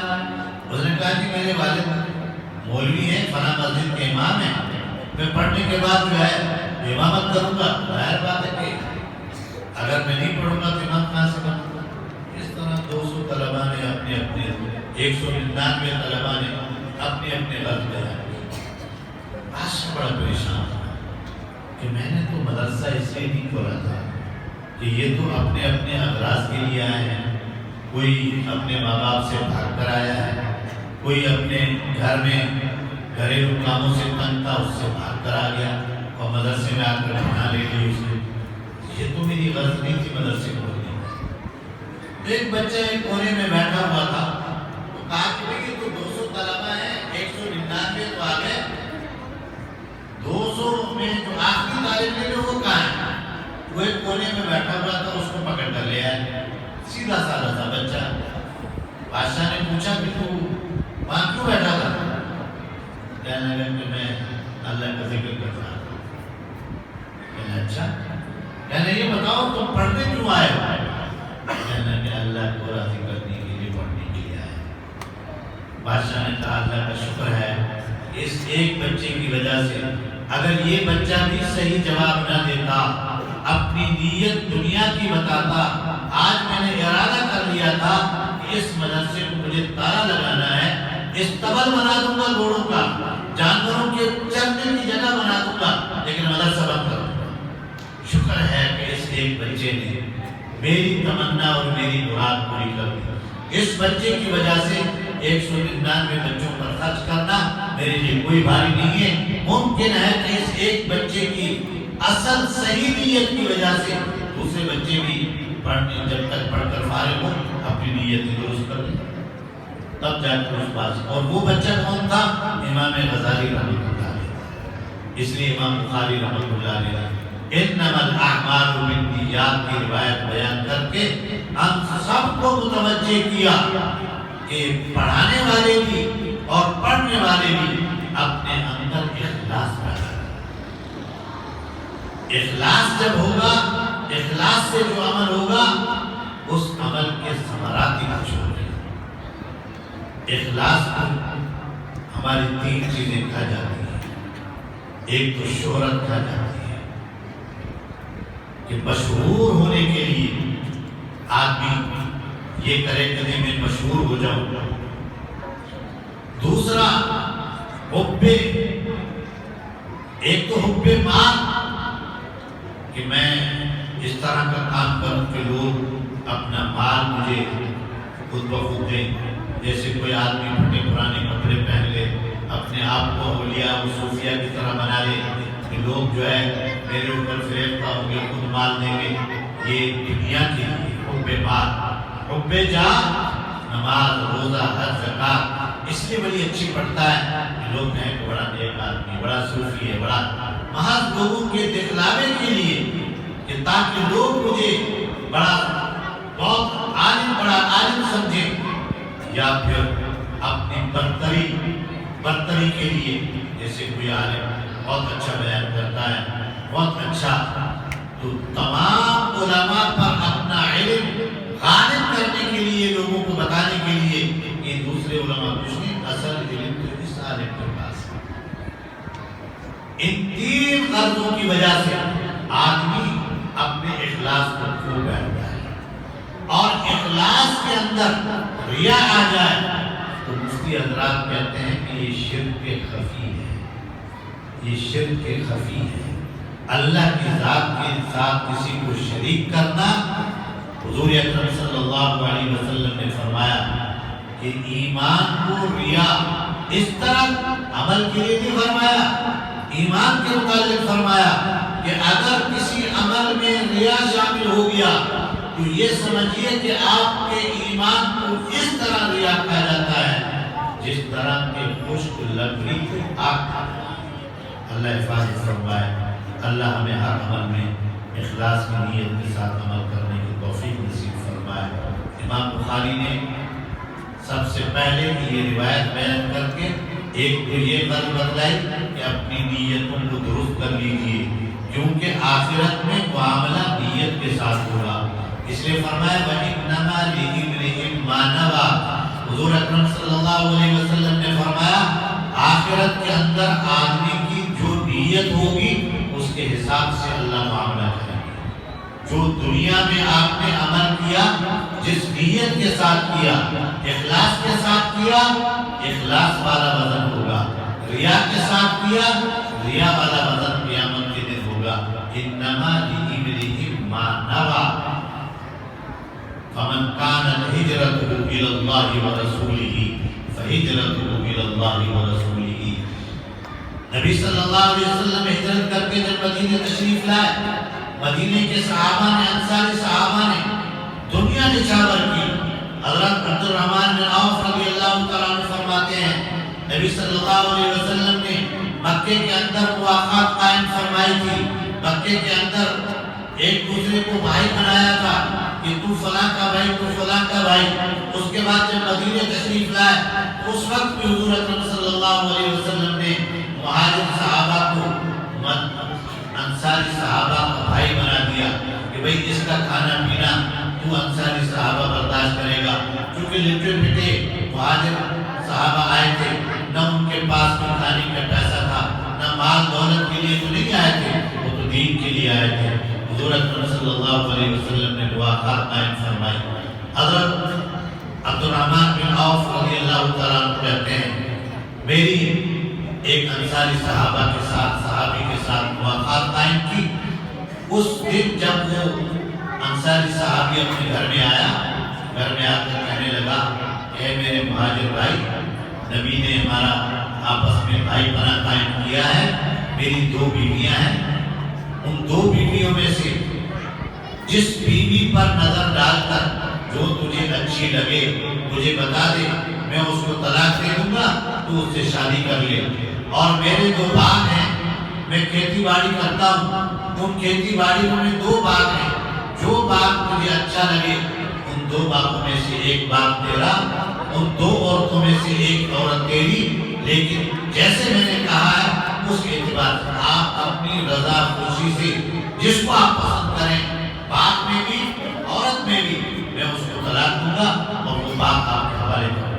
اس نے کہا کہ میرے والد مولوی ہیں، فلاں مسجد کے امام ہیں، میں پڑھنے کے بعد جو ہے امامت کروں گا. ظاہر بات ہے کہ اگر میں نہیں پڑھوں گا تو امام کہاں سے بنوں گا. اس طرح 200 طلباء نے اپنے 199 طلباء نے اپنے اپنے غرض بیان کیے. بادشاہ بڑا پریشان تھا کہ میں نے تو مدرسہ اس لیے نہیں کھولا تھا کہ یہ تو اپنے اپنے اغراض کے لیے آئے ہیں، کوئی اپنے ماں باپ سے بھاگ کر آیا ہے، کوئی اپنے گھر میں گھریلو کاموں سے تنگ تھا اس سے بھاگ کر آ گیا اور مدرسے میں آ کر پڑھا لے لی اس نے. یہ تو میری غرض نہیں تھی مدرسے کھولنے. ایک بچہ ایک کونے میں بیٹھا ہوا تھا، تو کہا کہ تو 200 طلباء ہیں، 199 تو آ گئے، 200 میں جو آخری طالب علم وہ کہاں ہے؟ وہ ایک کونے میں بیٹھا ہوا تھا، اس کو پکڑ کر لے آئے. سیدھا سادہ تھا بچہ. بادشاہ نے پوچھا کہ تو وہاں کیوں بیٹھا تھا؟ کہنے لگا کہ میں اللہ کا ذکر کر رہا تھا. کہنے اچھا، کہنے یہ بتاؤ تم پڑھنے کیوں آئے ہو؟ کہنے کہ اللہ کو راضی کرنے کے لیے پڑھنے کے لیے آئے. بادشاہ نے کہا اللہ کا شکر ہے اس ایک بچے کی وجہ سے، اگر یہ بچہ بھی صحیح جواب نہ دیتا، اپنی نیت دنیا کی بتاتا، آج میں نے ارادہ کر لیا تھا کہ اس مدرسے کو مجھے تالا لگانا ہے، استبل بنا دوں گا گھوڑوں کا، جانوروں کے چرنے کی جگہ بنا دوں گا، لیکن مدرسہ بند کر دوں گا. شکر ہے کہ اس ایک بچے نے میری تمنا اور میری مراد پوری کر دی. اس بچے کی وجہ سے 199 بچوں پر خرچ کرنا میرے لیے کوئی بھاری نہیں ہے. ممکن ہے کہ اس ایک بچے کی اصل صحیح نیت کی وجہ سے دوسرے بچے بھی پڑھنے جب تک پڑھ کر فارغ ہو اپنی نیت درست کر لیں، تب جا کر اس بات. اور وہ بچہ کون تھا؟ امام غزالی رحمۃ اللہ علیہ. اس لیے امام بخاری رحمۃ اللہ علیہ انما الاعمال بالنیات کی روایت بیان کر کے ہم سب کو متوجہ کیا کہ پڑھانے والے بھی اور پڑھنے والے بھی اپنے اندر اخلاص پیدا کریں. اخلاص جب ہوگا، اخلاص سے جو عمل ہوگا اس عمل کے ثمرات ہی کچھ ہوں گے. اخلاص کو ہماری 3 چیزیں کھا جاتی ہیں. ایک تو شہرت کھا جاتی ہے کہ مشہور ہونے کے لیے آدمی یہ کرے کہ میں مشہور ہو جاؤں. دوسرا حب، ایک تو حب مال کہ میں اس طرح کا کام کروں کہ لوگ اپنا مال مجھے خود بخود دیں. جیسے کوئی آدمی پھٹے پرانے کپڑے پہن لے، اپنے آپ کو اولیاء و صوفیاء کی طرح بنا لے کہ لوگ جو ہے میرے اوپر فریفتہ ہوں گے، خود مال دیں گے. یہ دنیا کے لیے حب مال. حب جان، نماز روزہ حج زکات اس لیے بڑی اچھی پڑھتا ہے کہ لوگ کہیں کہ بڑا نیک آدمی، بڑا صوفی ہے، بڑا محض لوگوں کے دکھلاوے کے لیے کہ تاکہ لوگ مجھے بڑا بہت عالم، بڑا عالم سمجھیں، یا پھر اپنی برتری کے لیے. جیسے کوئی عالم بہت اچھا بیان کرتا ہے، بہت اچھا، تو تمام علماء پر اپنا علم غالب کرنے کے لیے، لوگوں کو بتانے کے لیے کہ دوسرے علماء کچھ نہیں، اصل علم تو اس عالم کے پاس ہے. ان 3 غرضوں کی وجہ سے آدمی اپنے اخلاص کو کھو بیٹھتا ہے. اور اخلاص کے اندر ریا آ جائے تو مفتی حضرات کہتے ہیں کہ یہ شرک خفی ہے، یہ شرک خفی ہے۔ اللہ کی ذات کے ساتھ کسی کو شریک کرنا، حضور اکرم صلی اللہ علیہ وسلم نے فرمایا کہ ایمان کو ریا، اس طرح عمل کے لیے نہیں فرمایا، ایمان کے متعلق فرمایا کہ اگر کسی عمل میں ریا شامل ہو گیا تو یہ سمجھیے کہ آپ کے ایمان کو اس طرح ریا کہا جاتا ہے جس طرح کے خشک لکڑی کی آگ۔ اللہ حفاظت فرمائے، اللہ ہمیں ہر عمل میں اخلاص کی نیت کے ساتھ عمل کرنے کی توفیق نصیب فرمائے۔ امام بخاری نے سب سے پہلے یہ روایت بیان کر کے ایک تو یہ بات بتلائی کہ اپنی نیتوں کو درست کر لیجیے، کیونکہ آخرت میں معاملہ نیت کے ساتھ ہوگا۔ اس لیے فرمایا وَإِنَّمَا لِإِمْرِئٍ مَا نَوَىٰ، حضور اکرم صلی اللہ علیہ وسلم نے فرمایا آخرت کے اندر آدمی کی جو نیت ہوگی اس کے حساب سے اللہ معاملہ کرے گا۔ جو دنیا میں آپ نے عمل کیا، جس نیت کے ساتھ کیا، اخلاص کے ساتھ کیا، اخلاص والا وزن ہوگا۔ ریا کے ساتھ کیا، ریا والا وزن قیامت کے دن ہوگا۔ انما لامرئ ما نوى فمن كانت هجرته الى الله ورسوله فهجرته الى الله ورسوله۔ نبی صلی اللہ علیہ وسلم ہجرت کر کے جب مدینے تشریف لائے، مدینے کے صحابہ نے، انصاری صحابہ نے دنیا نچھاور کی۔ حضرت عبد الرحمن بن عوف رضی اللہ تعالیٰ عنہ فرماتے ہیں نبی صلی اللہ علیہ وسلم نے مکے کے اندر مواقعات قائم فرمائی تھی، مکے کے اندر ایک دوسرے کو بھائی بنایا تھا کہ تو فلاں کا بھائی، تو فلاں کا بھائی۔ اس کے بعد جب مدینے تشریف لائے اس وقت بھی حضور اکرم صلی اللہ علیہ وسلم نے مہاجر صحابہ کو انصاری صحابہ کا بھائی بنا دیا کہ بھئی اس کا کھانا پینا تو انصاری صحابہ برداشت کرے گا، کیونکہ لٹے پٹے مہاجر صحابہ آئے تھے، نہ ان کے پاس کوئی کھانے کا پیسہ تھا، نہ مال دولت کے لیے تو نہیں آئے تھے، وہ تو دین کے لیے آئے تھے۔ حضور اکرم صلی اللہ علیہ وسلم نے مواقعات قائم فرمائی۔ حضرت عبد الرحمن بن عوف رضی اللہ تعالیٰ عنہ کہتے ہیں میری ایک انصاری صحابہ کے ساتھ، صحابی کے ساتھ مواقعات قائم کی۔ اس دن جب وہ انصاری صحابی اپنے گھر میں آیا، گھر میں آ کر کہنے لگا اے میرے مہاجر بھائی، نبی نے ہمارا آپس میں بھائی بنا قائم کیا ہے، میری 2 بیویاں ہیں، ان 2 بیویوں میں سے جس بیوی پر نظر ڈال کر جو تجھے اچھی لگے مجھے بتا دے، میں اس کو طلاق دے دوں گا، تو اس سے شادی کر لے۔ اور میرے 2 باغ ہیں، میں کھیتی باڑی کرتا ہوں، ان کھیتی باڑی میں 2 باغ ہیں، جو باغ مجھے اچھا لگے ان 2 باغوں میں سے ایک باغ تیرا، ان 2 عورتوں میں سے ایک عورت تیری، لیکن جیسے میں نے کہا ہے اس کے اعتبار سے آپ اپنی رضا خوشی سے جس کو آپ پسند کریں، باغ میں بھی عورت میں بھی، میں اس کو طلاق دوں گا اور وہ باغ آپ کے حوالے کروں گا۔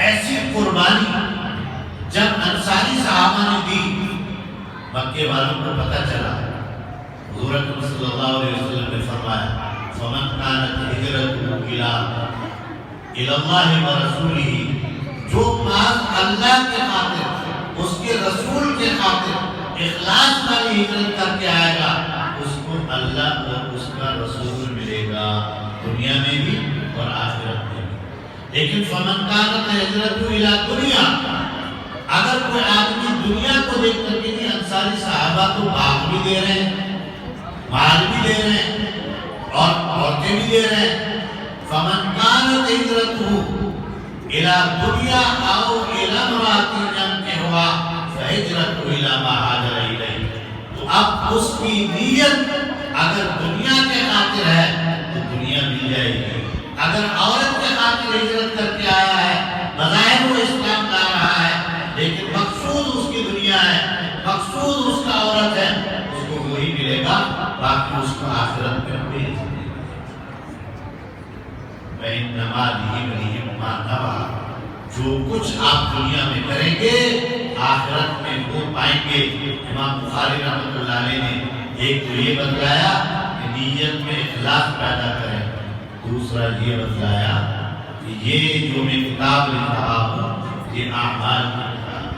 ایسی قربانی جب انصاری صحابہ نے دی، مکے والوں کو پتہ چلا، حضور اکرم صلی اللہ علیہ وسلم نے فرمایا فمن كانت هجرته الى الله ورسوله، جو محض اللہ کے خاطر، اس کے رسول کے خاطر اخلاص والی ہجرت کر کے آئے گا، اس کو اللہ اور اس کا رسول ملے گا، دنیا میں بھی اور آخرت میں بھی۔ لیکن فمن كانت هجرته الى دنیا، اگر کوئی آدمی دنیا کو دیکھ کر کے نہیں، انصاری صحابہ تو باغ بھی دے رہے ہیں، مال بھی دے رہے ہیں اور عورتیں بھی دے رہے ہیں، فمن كانت هجرته الى دنیا او الى امرأة ينكحها فهجرته الى ما هاجر اليه۔ تو اب اس کی نیت اگر دنیا کے خاطر ہے تو دنیا مل جائے گی، اگر عورت کے خاطر ہجرت کر کے آیا ہے، بظاہر وہ اسلام لا رہا ہے لیکن مقصود اس کی دنیا ہے، مقصود اس کا عورت ہے، اس کو وہی ملے گا، باقی اس کو آخرت میں کوئی نہیں۔ وَإِنَّمَا لِامْرِئٍ مَا نَوَىٰ، جو کچھ آپ دنیا میں کریں گے آخرت میں وہ پائیں گے۔ امام بخاری رحمۃ اللہ علیہ نے ایک تو یہ بتلایا کہ نیت میں اخلاص پیدا کریں، دوسرا یہ بتلایا کہ یہ جو میں کتاب لکھ رہا ہوں یہ اعمال کی کتاب ہے۔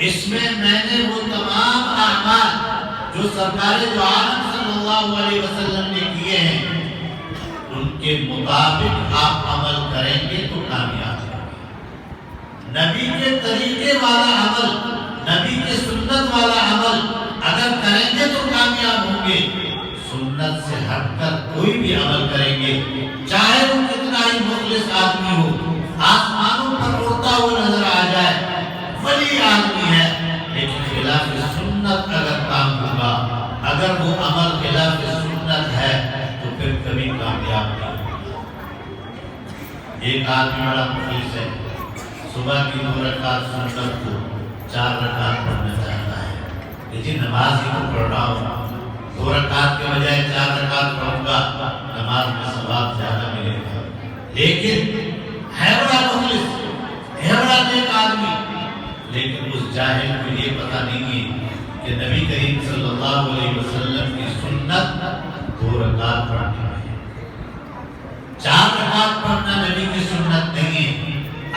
اس میں نے وہ تمام اعمال جو سرکار دو عالم صلی اللہ علیہ وسلم نے کیے ہیں ان کے مطابق آپ عمل کریں گے تو کامیاب ہیں۔ نبی کے طریقے والا عمل، نبی کے سنت والا عمل اگر کریں گے تو کامیاب ہوں گے۔ سنت سے ہٹ کر کوئی بھی عمل کریں گے چاہے وہ کتنا ہی مخلص آدمی ہو، آسمانوں پر اڑتا ہوا نظر آ جائے، ولی آدمی ہے، لیکن خلاف سنت اگر کام ہوگا، اگر وہ عمل خلاف سنت ہے تو پھر کبھی کامیاب نہیں ہوگا۔ ایک آدمی بڑا مخلص ہے، صبح کی 2 رکعت سنت کو 4 رکعت پڑھنا چاہتا ہے کہ جی نماز ہی تو پڑھ رہا ہوں، 2 رکعت کے بجائے 4 رکعت پڑھوں گا، نماز میں ثواب زیادہ ملے گا۔ لیکن ہے بڑا مخلص، ہے بڑا نیک آدمی، لیکن اس جاہل کو یہ پتہ نہیں ہے کہ نبی کریم صلی اللہ علیہ وسلم کی سنت 2 رکعت پڑھنا ہے، 4 رکعت پڑھنا نبی کی سنت نہیں ہے۔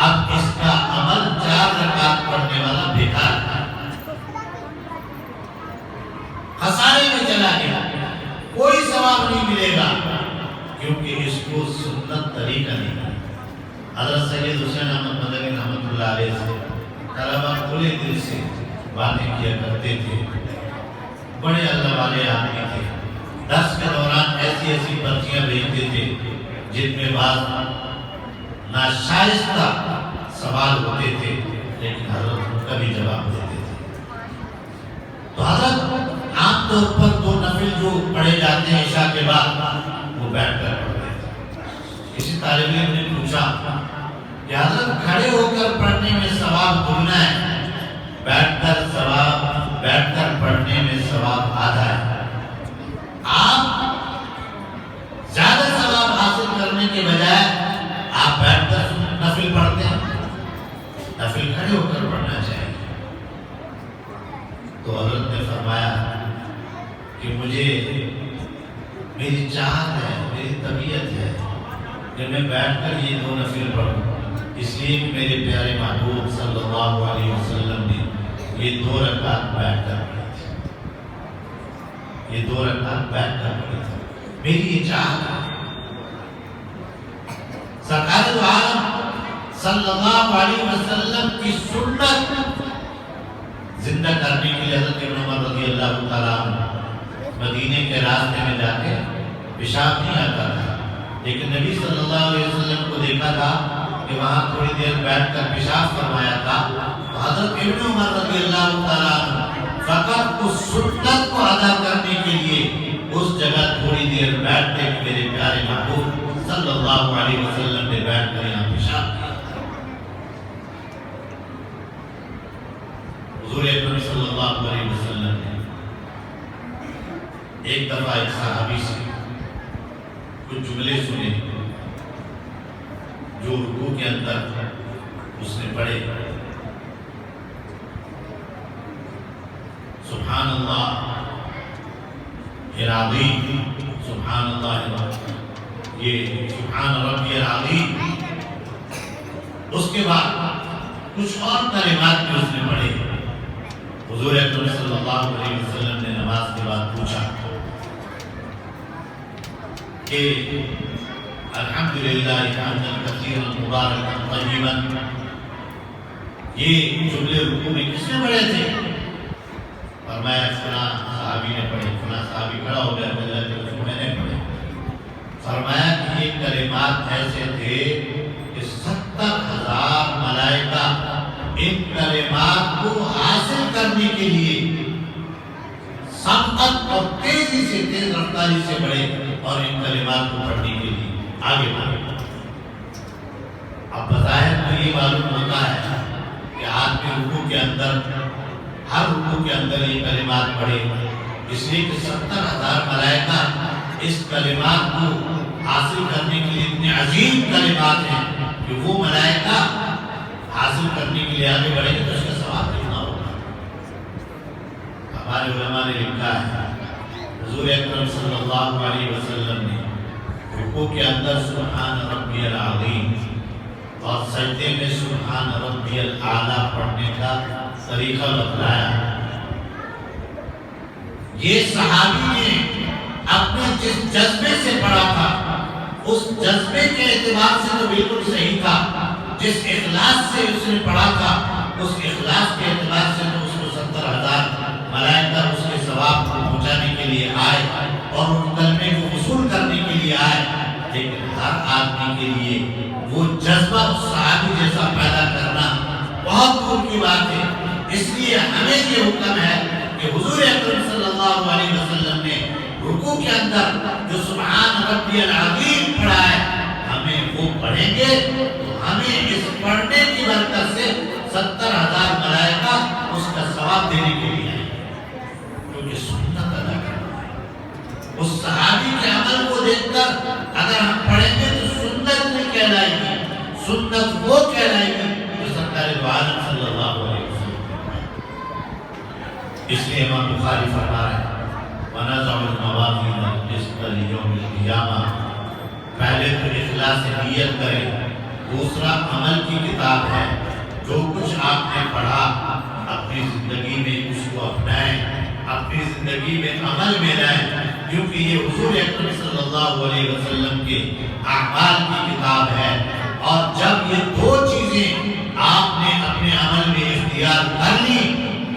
اب اس کا عمل 4 رکعت پڑھنے والا بیکار ہے، خسارے میں چلا گیا، کوئی ثواب نہیں ملے گا، کیونکہ اس کو سنت طریقہ نہیں ہے۔ حضرت سید حسین احمد مدنی رحمۃ اللہ علیہ سے طلبہ کھلے دل سے باتیں کیا کرتے تھے، بڑے اللہ والے آدمی تھے، درس کے دوران ایسی ایسی پرچیاں بھیجتے تھے جن میں بعض ناشائستہ سوال ہوتے تھے، لیکن حضرت ان کا بھی جواب دیتے تھے۔ تو حضرت عام طور پر 2 نفل جو پڑھے جاتے ہیں عشاء کے بعد وہ بیٹھ کر پڑھتے تھے۔ کسی طالب علم نے پوچھا کہ حضرت کھڑے ہو کر پڑھنے میں ثواب دگنا ہے، بیٹھ کر پڑھنے میں ثواب آدھا ہے، آپ زیادہ ثواب حاصل کرنے کے بجائے آپ بیٹھ کر نفل پڑھتے ہیں، نفل کھڑے ہو کر پڑھنا چاہیے۔ تو حضرت نے فرمایا کہ مجھے میری چاہت ہے، میری طبیعت ہے کہ میں بیٹھ کر یہ 2 نفل پڑھوں، اس لیے کہ میرے پیارے محبوب صلی اللہ علیہ وسلم نے یہ 2 رکعت بیٹھ کر پڑھی تھی، یہ 2 رکعت بیٹھ کر پڑھی تھی، میری یہ چاہت ہے۔ سرکار دو عالم صلی اللہ علیہ وسلم کی سنت زندہ کرنے کے لیے حضرت ابن عمر رضی اللہ تعالیٰ عنہ مدینے کے راستے میں جا کے پیشاب نہیں آتا تھا، لیکن نبی صلی اللہ علیہ وسلم کو دیکھا تھا کہ وہاں تھوڑی دیر بیٹھ کر پیشاب فرمایا تھا، تو حضرت ابن عمر رضی اللہ تعالیٰ عنہ فقط اس سنت کو ادا کرنے کے لیے اس جگہ تھوڑی دیر بیٹھتے کہ میرے پیارے محبوب صلی اللہ علیہ وسلم نے بیٹھ کر یہاں پیشاب کیا۔ حضور اکرم صلی اللہ علیہ وسلم نے ایک دفعہ ایک صحابی سے کچھ جملے سنے جو رکوع کے اندر اس نے پڑھے، سبحان اللہ العظیم، سبحان اللہ العظیم، یہ سبحان ربی العظیم۔ اس کے بعد کچھ اور کلمات بھی اس نے پڑھے۔ حضور اکرم صلی اللہ علیہ وسلم نے نماز کے بعد پوچھا کہ الحمدللہ حمدا کثیرا مبارکا طیبا، یہ جملے رکوع میں کس نے پڑھے تھے؟ فرمایا فلاں صحابی نے پڑھے، فلاں صحابی کھڑا ہو گیا، اللہ کے رسول نے پڑھے۔ فرمایا کہ یہ کلمات ایسے تھے کہ 70,000 ملائکہ ان کلمات کو حاصل کرنے کے لیے سبقت اور تیزی سے، تیز رفتاری سے پڑھے اور ان کلمات کو پڑھنے کے لیے آگے بڑھے۔ اب بظاہر تو یہ معلوم ہوتا ہے کہ آدمی رکوع کے اندر، ہر رکوع کے اندر یہ کلمات پڑھے، اس لیے کہ 70,000 ملائکہ اس کلمات کو حاصل کرنے کے لیے اتنے عظیم کلمات ہیں کہ وہ ملائکہ حاصل کرنے کے لیے آگے بڑھیں گے تو اس کا ثواب کتنا ہوگا۔ ہمارے علماء نے لکھا ہے حضور اکرم صلی اللہ علیہ وسلم نے رکوع کے اندر سبحان ربی العظیم اور سجدے میں سبحان ربی الاعلیٰ پڑھنے کا طریقہ بتلایا۔ یہ صحابی نے اپنے جس جذبے سے پڑھا تھا اس جذبے کے اعتبار سے تو بالکل صحیح تھا، جس اخلاص سے اس نے پڑھا تھا اس اخلاص کے اعتبار سے تو اس کو 70,000 ملائکہ اس کے ثواب کو پہنچانے کے لیے آئے اور ان کلمے کو وصول کرنے کے لیے آئے، لیکن ہر آدمی کے لیے وہ جذبہ اس صحابی جیسا پیدا کرنا بہت دور کی بات ہے۔ اس لیے ہمیں یہ حکم ہے کہ حضور اکرم صلی اللہ علیہ وسلم نے رکوع کے اندر جو سبحان ربی العظیم پڑھا ہے ہمیں وہ پڑھیں گے تو ہمیں اس پڑھنے کی برکت سے 70,000 ملائکہ اس کا ثواب دینے کے لیے آئیں، کیونکہ سنت ادا کرنا ہے۔ اس صحابی کے عمل کو دیکھ کر اگر ہم پڑھیں گے تو سنت نہیں کہلائے گی، سنت وہ کہلائے گی جو سرکار دو عالم صلی اللہ علیہ وسلم نے۔ اس لیے امام بخاری فرما رہے ہیں وَنَزَعُ الْمَوَازِينَ الْقِسْطَ لِيَوْمِ الْقِيَامَةِ، پہلے تو اخلاص نیت کریں، دوسرا عمل کی کتاب ہے، جو کچھ آپ نے پڑھا اپنی زندگی میں اس کو اپنائیں، اپنی زندگی میں عمل میں لائیں، کیونکہ یہ حضور اکرم صلی اللہ علیہ وسلم کے اعمال کی کتاب ہے۔ اور جب یہ دو چیزیں آپ نے اپنے عمل میں اختیار کر لی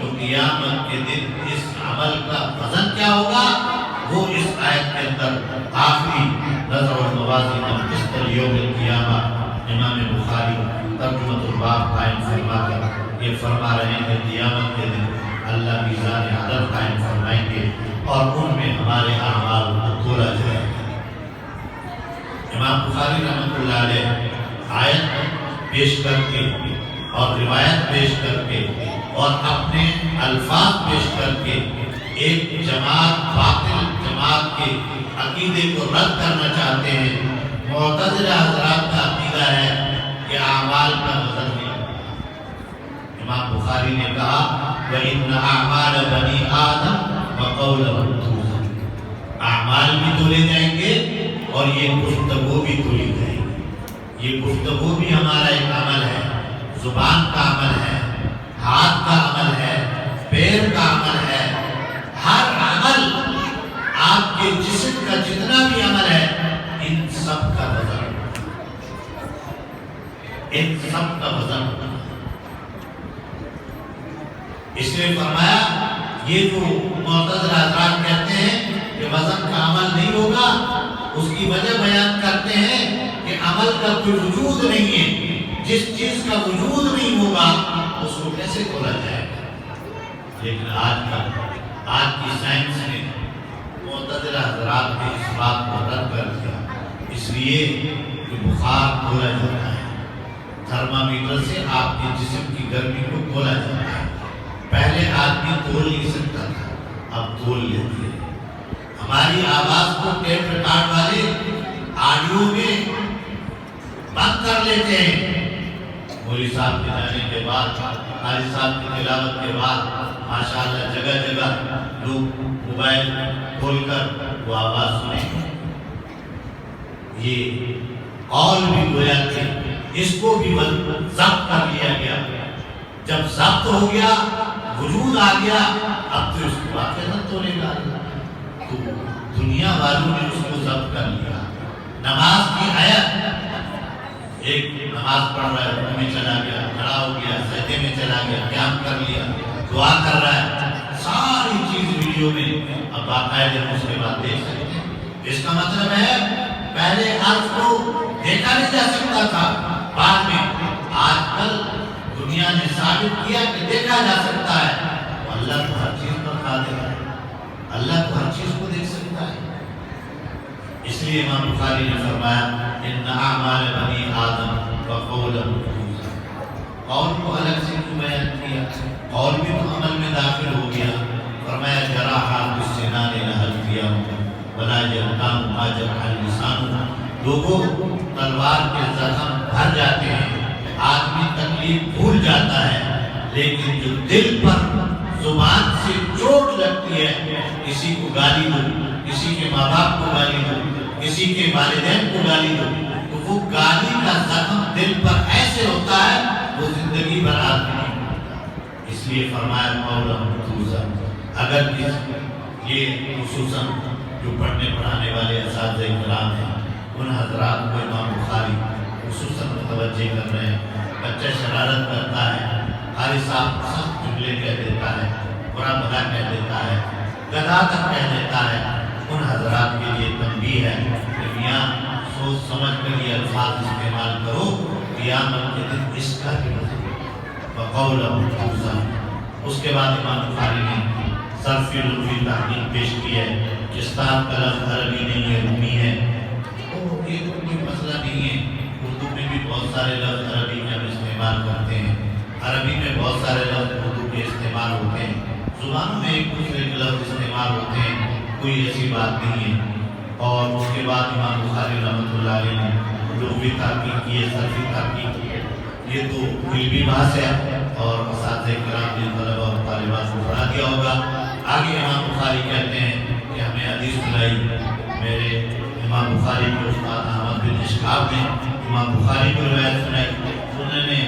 تو قیامت کے دن اس عمل کا وزن کیا ہوگا؟ وہ اس آیت کے اندر آخری نظر الموازین القسط لیوم القیامہ امام بخاری ترجمۃ الباب قائم فرما کر یہ فرما رہے ہیں کہ قیامت کے دن اللہ میزان عدل قائم فرمائیں گے اور ان میں ہمارے اعمال کو تولا جائے گا۔ امام بخاری رحمۃ اللہ علیہ آیت پیش کر کے اور روایت پیش کر کے اور اپنے الفاظ پیش کر کے ایک جماعت باطل جماعت کے عقیدے کو رد کرنا چاہتے ہیں۔ معتزلہ حضرات کا عقیدہ ہے کہ اعمال کا وزن نہیں ہوگا۔ امام بخاری نے کہا وَإِنَّ أَعْمَالَ بَنِي آدَمَ وَقَوْلَهُمْ تُوزَنُ، اعمال بھی تولے جائیں گے اور یہ گفتگو بھی تولی جائے گی۔ یہ گفتگو بھی ہمارا ایک عمل ہے، زبان کا عمل ہے، ہاتھ کا عمل ہے، پیر کا عمل ہے، ہر عمل آپ کے جسم کا جتنا بھی عمل ہے ان سب کا وزن، ان سب کا وزن ہوگا۔ اس لیے فرمایا یہ جو معتزلہ حضرات کہتے ہیں کہ وزن کا عمل نہیں ہوگا، اس کی وجہ بیان کرتے ہیں کہ عمل کا کوئی وجود نہیں ہے، جس چیز کا وجود نہیں ہوگا اس کو کیسے تولا جائے گا۔ لیکن آج کی سائنس نے معتزلہ حضرات کے اس بات کو رد کر دیا، اس لیے کہ بخار تولا جاتا ہے، تھرمامیٹر سے آپ کے جسم کی گرمی کو تولا جاتا ہے۔ پہلے آدمی تول نہیں سکتا تھا، اب تول لیتے ہیں۔ ہماری آواز کو ٹیپ ریکارڈ والے آڈیو میں بند کر لیتے ہیں۔ مولوی صاحب کے جانے کے بعد، قاری صاحب کی تلاوت کے بعد ماشاءاللہ جگہ جگہ لوگ موبائل کھول کر وہ آواز سنیں۔ یہ قول بھی گویا کہ اس کو بھی ضبط کر لیا گیا۔ جب ضبط ہو گیا، وجود آ گیا، اب تو اس کو واقعہ نہ توڑے گا۔ تو دنیا والوں نے اس کو ضبط کر لیا۔ نماز کی آیت، ایک نماز پڑھ رہا ہے، رکوع میں چلا گیا، کھڑا ہو گیا، سجدے میں چلا گیا، قیام کر لیا، دعا کر رہا ہے، ساری چیز ویڈیو میں اب باقاعدہ اس کے بعد دیکھ سکتے ہیں۔ اس کا مطلب ہے پہلے حرف کو دیکھا نہیں جا سکتا تھا، بعد میں آج کل دنیا نے ثابت کیا کہ دیکھا جا سکتا ہے۔ اللہ تو ہر چیز پر قادر ہے، اللہ تو ہر چیز کو دیکھ سکتا ہے۔ اس لیے امام بخاری نے فرمایا ان اعمال بنی آدم وقولهم توزن، قول کو الگ سے کیوں بیان کیا؟ قول بھی تو عمل میں داخل ہو گیا۔ فرمایا جراحات السنان لہل قیام ولا یلقام ما جرح اللسان، لوگوں تلوار کے زخم بھر جاتے ہیں، آدمی تکلیف بھول جاتا ہے، لیکن جو دل پر زبان سے چوٹ لگتی ہے، کسی کو گالی دو، کسی کے ماں باپ کو گالی دو، کسی کے والدین کو گالی دو تو وہ گالی کا زخم دل پر ایسے ہوتا ہے وہ زندگی بھر آدمی نہیں ہوتا۔ اس لیے فرمایا قولا مخصوصا، اگر یہ خصوصاً جو پڑھنے پڑھانے والے اساتذہ کرام ہیں ان حضرات کو امام بخاری خصوصاً متوجہ کر رہے ہیں۔ بچہ شرارت کرتا ہے، قاری صاحب سخت جملے کہہ دیتا ہے، برا بھلا کہہ دیتا ہے، گدھا تک کہہ دیتا ہے، ان حضرات کے لیے تنبیہ ہے کہ میاں سوچ سمجھ کر یہ الفاظ استعمال کرو، قیامت کے دن اس کا بھی وقولا مخصوصا۔ اس کے بعد امام بخاری نے صرف لغوی تحقیق پیش کی ہے، جستان کا لفظ عربی نہیں ہے، رومی ہے، یہ تو کوئی مسئلہ نہیں ہے۔ اردو میں بھی بہت سارے لفظ عربی میں ہم استعمال کرتے ہیں، عربی میں بہت سارے لفظ اردو کے استعمال ہوتے ہیں، زبانوں میں ایک دوسرے کے لفظ استعمال ہوتے ہیں، کوئی ایسی بات نہیں ہے۔ اور اس کے بعد امام بخاری رحمۃ اللہ علیہ نے لغوی تحقیق کی ہے، صرفی تحقیق کی ہے، یہ تو علمی بحث ہے اور اساتذہ کرام نے طلبہ اور طالبات کو پڑھا دیا ہوگا۔ آگے امام بخاری کہتے ہیں کہ ہمیں حدیث سنائی میرے امام بخاری کے استاد احمد بن اشہاب نے امام بخاری کو روایت سنائی، انہوں نے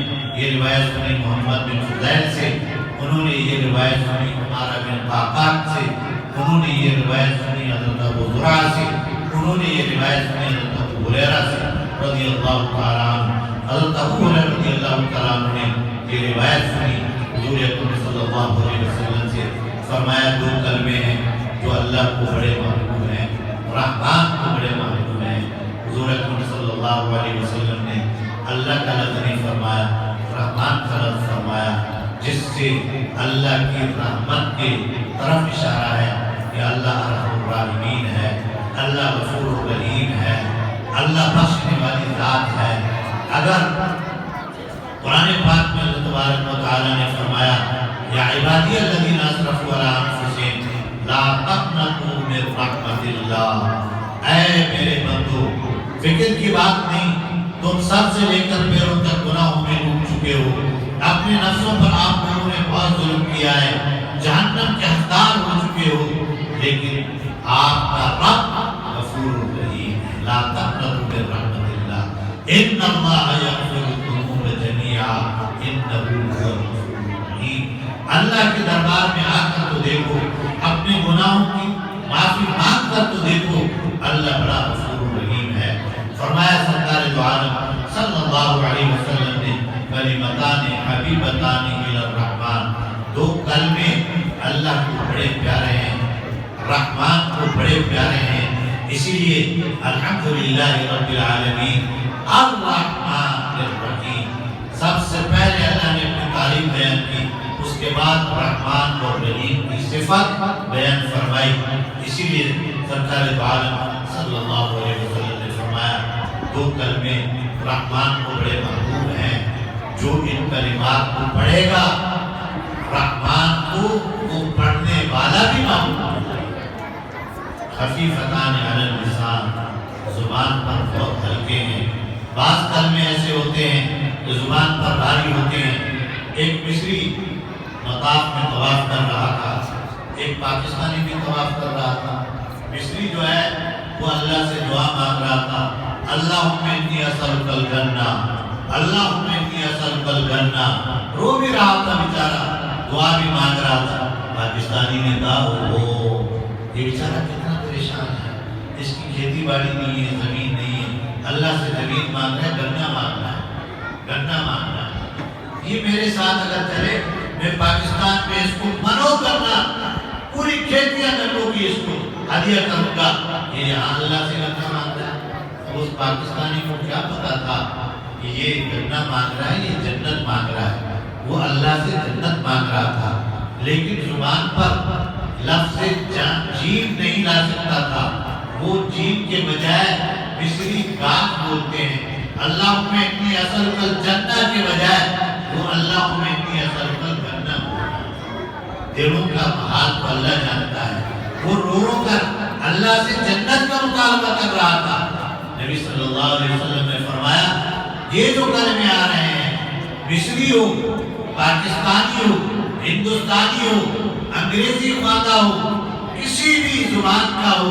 یہ روایت سنی محمد بن فضیل سے، انہوں نے یہ روایت سنی عمارہ بن قعقاع سے، انہوں نے یہ روایت سنی حضرت ابو زرع سے، انہوں نے یہ روایت سنی حضرت ابو ہریرہ سے رضی اللہ تعالیٰ عنہ۔ حضرت ابو ہریرہ رضی اللہ تعالیٰ عنہ نے یہ روایت سنی حضور اکرم صلی اللہ علیہ وسلم سے، فرمایا دو کلمے ہیں جو اللہ کو بڑے محبوب ہیں، رحمان کو بڑے محبوب ہیں۔ حضور اکرم صلی اللہ علیہ وسلم نے اللہ کا لفظ نہیں فرمایا، رحمان کا لفظ فرمایا، جس سے اللہ کی رحمت کے طرف اشارہ ہے کہ اللہ ارحم الراحمین ہے، اللہ غفور الرحیم ہے، اللہ بخشنے والی ذات ہے۔ اگر قرآن پاک میں اللہ تبارک و تعالیٰ نے فرمایا یا عبادی الذین اسرفوا علی انفسہم لا تقنطوا من رحمت اللہ، اے میرے بندو فکر کی بات نہیں، تم سب سے لے کر پیروں تک گناہوں میں ڈوب چکے ہو، اپنے نفسوں پر آپ لوگوں نے بہت ظلم کیا ہے، جہنم کے حقدار ہو چکے ہو، لیکن آپ کا رب غفور رحیم ہے۔ لا تقنطوا من رحمت اللہ ان اللہ یغفر الذنوب جميعا انہ هو الغفور الرحیم۔ اللہ کے دربار میں آ کر تو دیکھو، اپنے گناہوں کی معافی مانگ کر تو دیکھو، اللہ بڑا غفور الرحیم ہے۔ فرمایا سرکار دو عالم صلی اللہ علیہ وسلم نے کلمتان حبیبتان الی الرحمن، دو کلمے اللہ کو بڑے پیارے ہیں، رحمان کو بڑے پیارے ہیں، اسی لیے الحمدللہ رب العالمین الرحمن الرحیم، سب سے پہلے اللہ نے اپنی تعریف بیان کی، اس کے بعد رحمان اور رحیم کی صفت بیان فرمائی۔ اسی لیے سرکار دو عالم صلی اللہ علیہ وسلم نے فرمایا دو کلمے رحمان کو بڑے محبوب ہیں، جو ان کلمات کو پڑھے گا رحمان کو وہ پڑھنے والا بھی محبوب ہے۔ خفیفتان علی اللسان، زبان پر بہت ہلکے ہیں، بعض کلمے ایسے ہوتے ہیں جو زبان پر بھاری ہوتے ہیں۔ ایک مصری مطاف میں طواف کر رہا تھا، ایک پاکستانی بھی طواف کر رہا تھا، مصری جو ہے وہ اللہ سے دعا مانگ رہا تھا، اللہم انی اسألک الجنہ، اللہم انی اسألک الجنہ، رو بھی رہا تھا بیچارہ، دعا بھی مانگ رہا تھا۔ پاکستانی نے کہا اوہ یہ بیچارہ کتنا پریشان ہے، اس کی کھیتی باڑی نہیں ہے، زمین نہیں ہے، اللہ سے زمین مانگ رہا ہے، گنا مانگ رہا ہے، گنا مانگ رہا ہے، یہ میرے ساتھ اگر چلے میں پاکستان میں اس کو منو کرنا، پوری کھیتیاں گنوں کی اس کو ہدیہ کروں گا، یہ یہاں اللہ سے گنا مانگ رہا ہے۔ اس پاکستانی کو کیا پتا تھا کہ یہ گنا مانگ رہا ہے، یہ جنت مانگ رہا ہے، وہ اللہ سے جنت مانگ رہا تھا، لیکن زبان پر لفظ جیم نہیں لا سکتا تھا، وہ جیم کے بجائے مصری گاف بولتے ہیں، اللہم انی اسألک الجنہ کے بجائے وہ اللہم انی اسألک الجنہ بولتا ہے۔ دلوں کا حال کو اللہ جانتا ہے، وہ رو رو کر اللہ سے جنت کا مطالبہ کر رہا تھا۔ نبی صلی اللہ علیہ وسلم نے فرمایا یہ جو کلمے آ رہے ہیں، مصری ہو، پاکستانی ہو، ہندوستانی ہو، انگریزی خواندہ ہو، کسی بھی زبان کا ہو،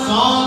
100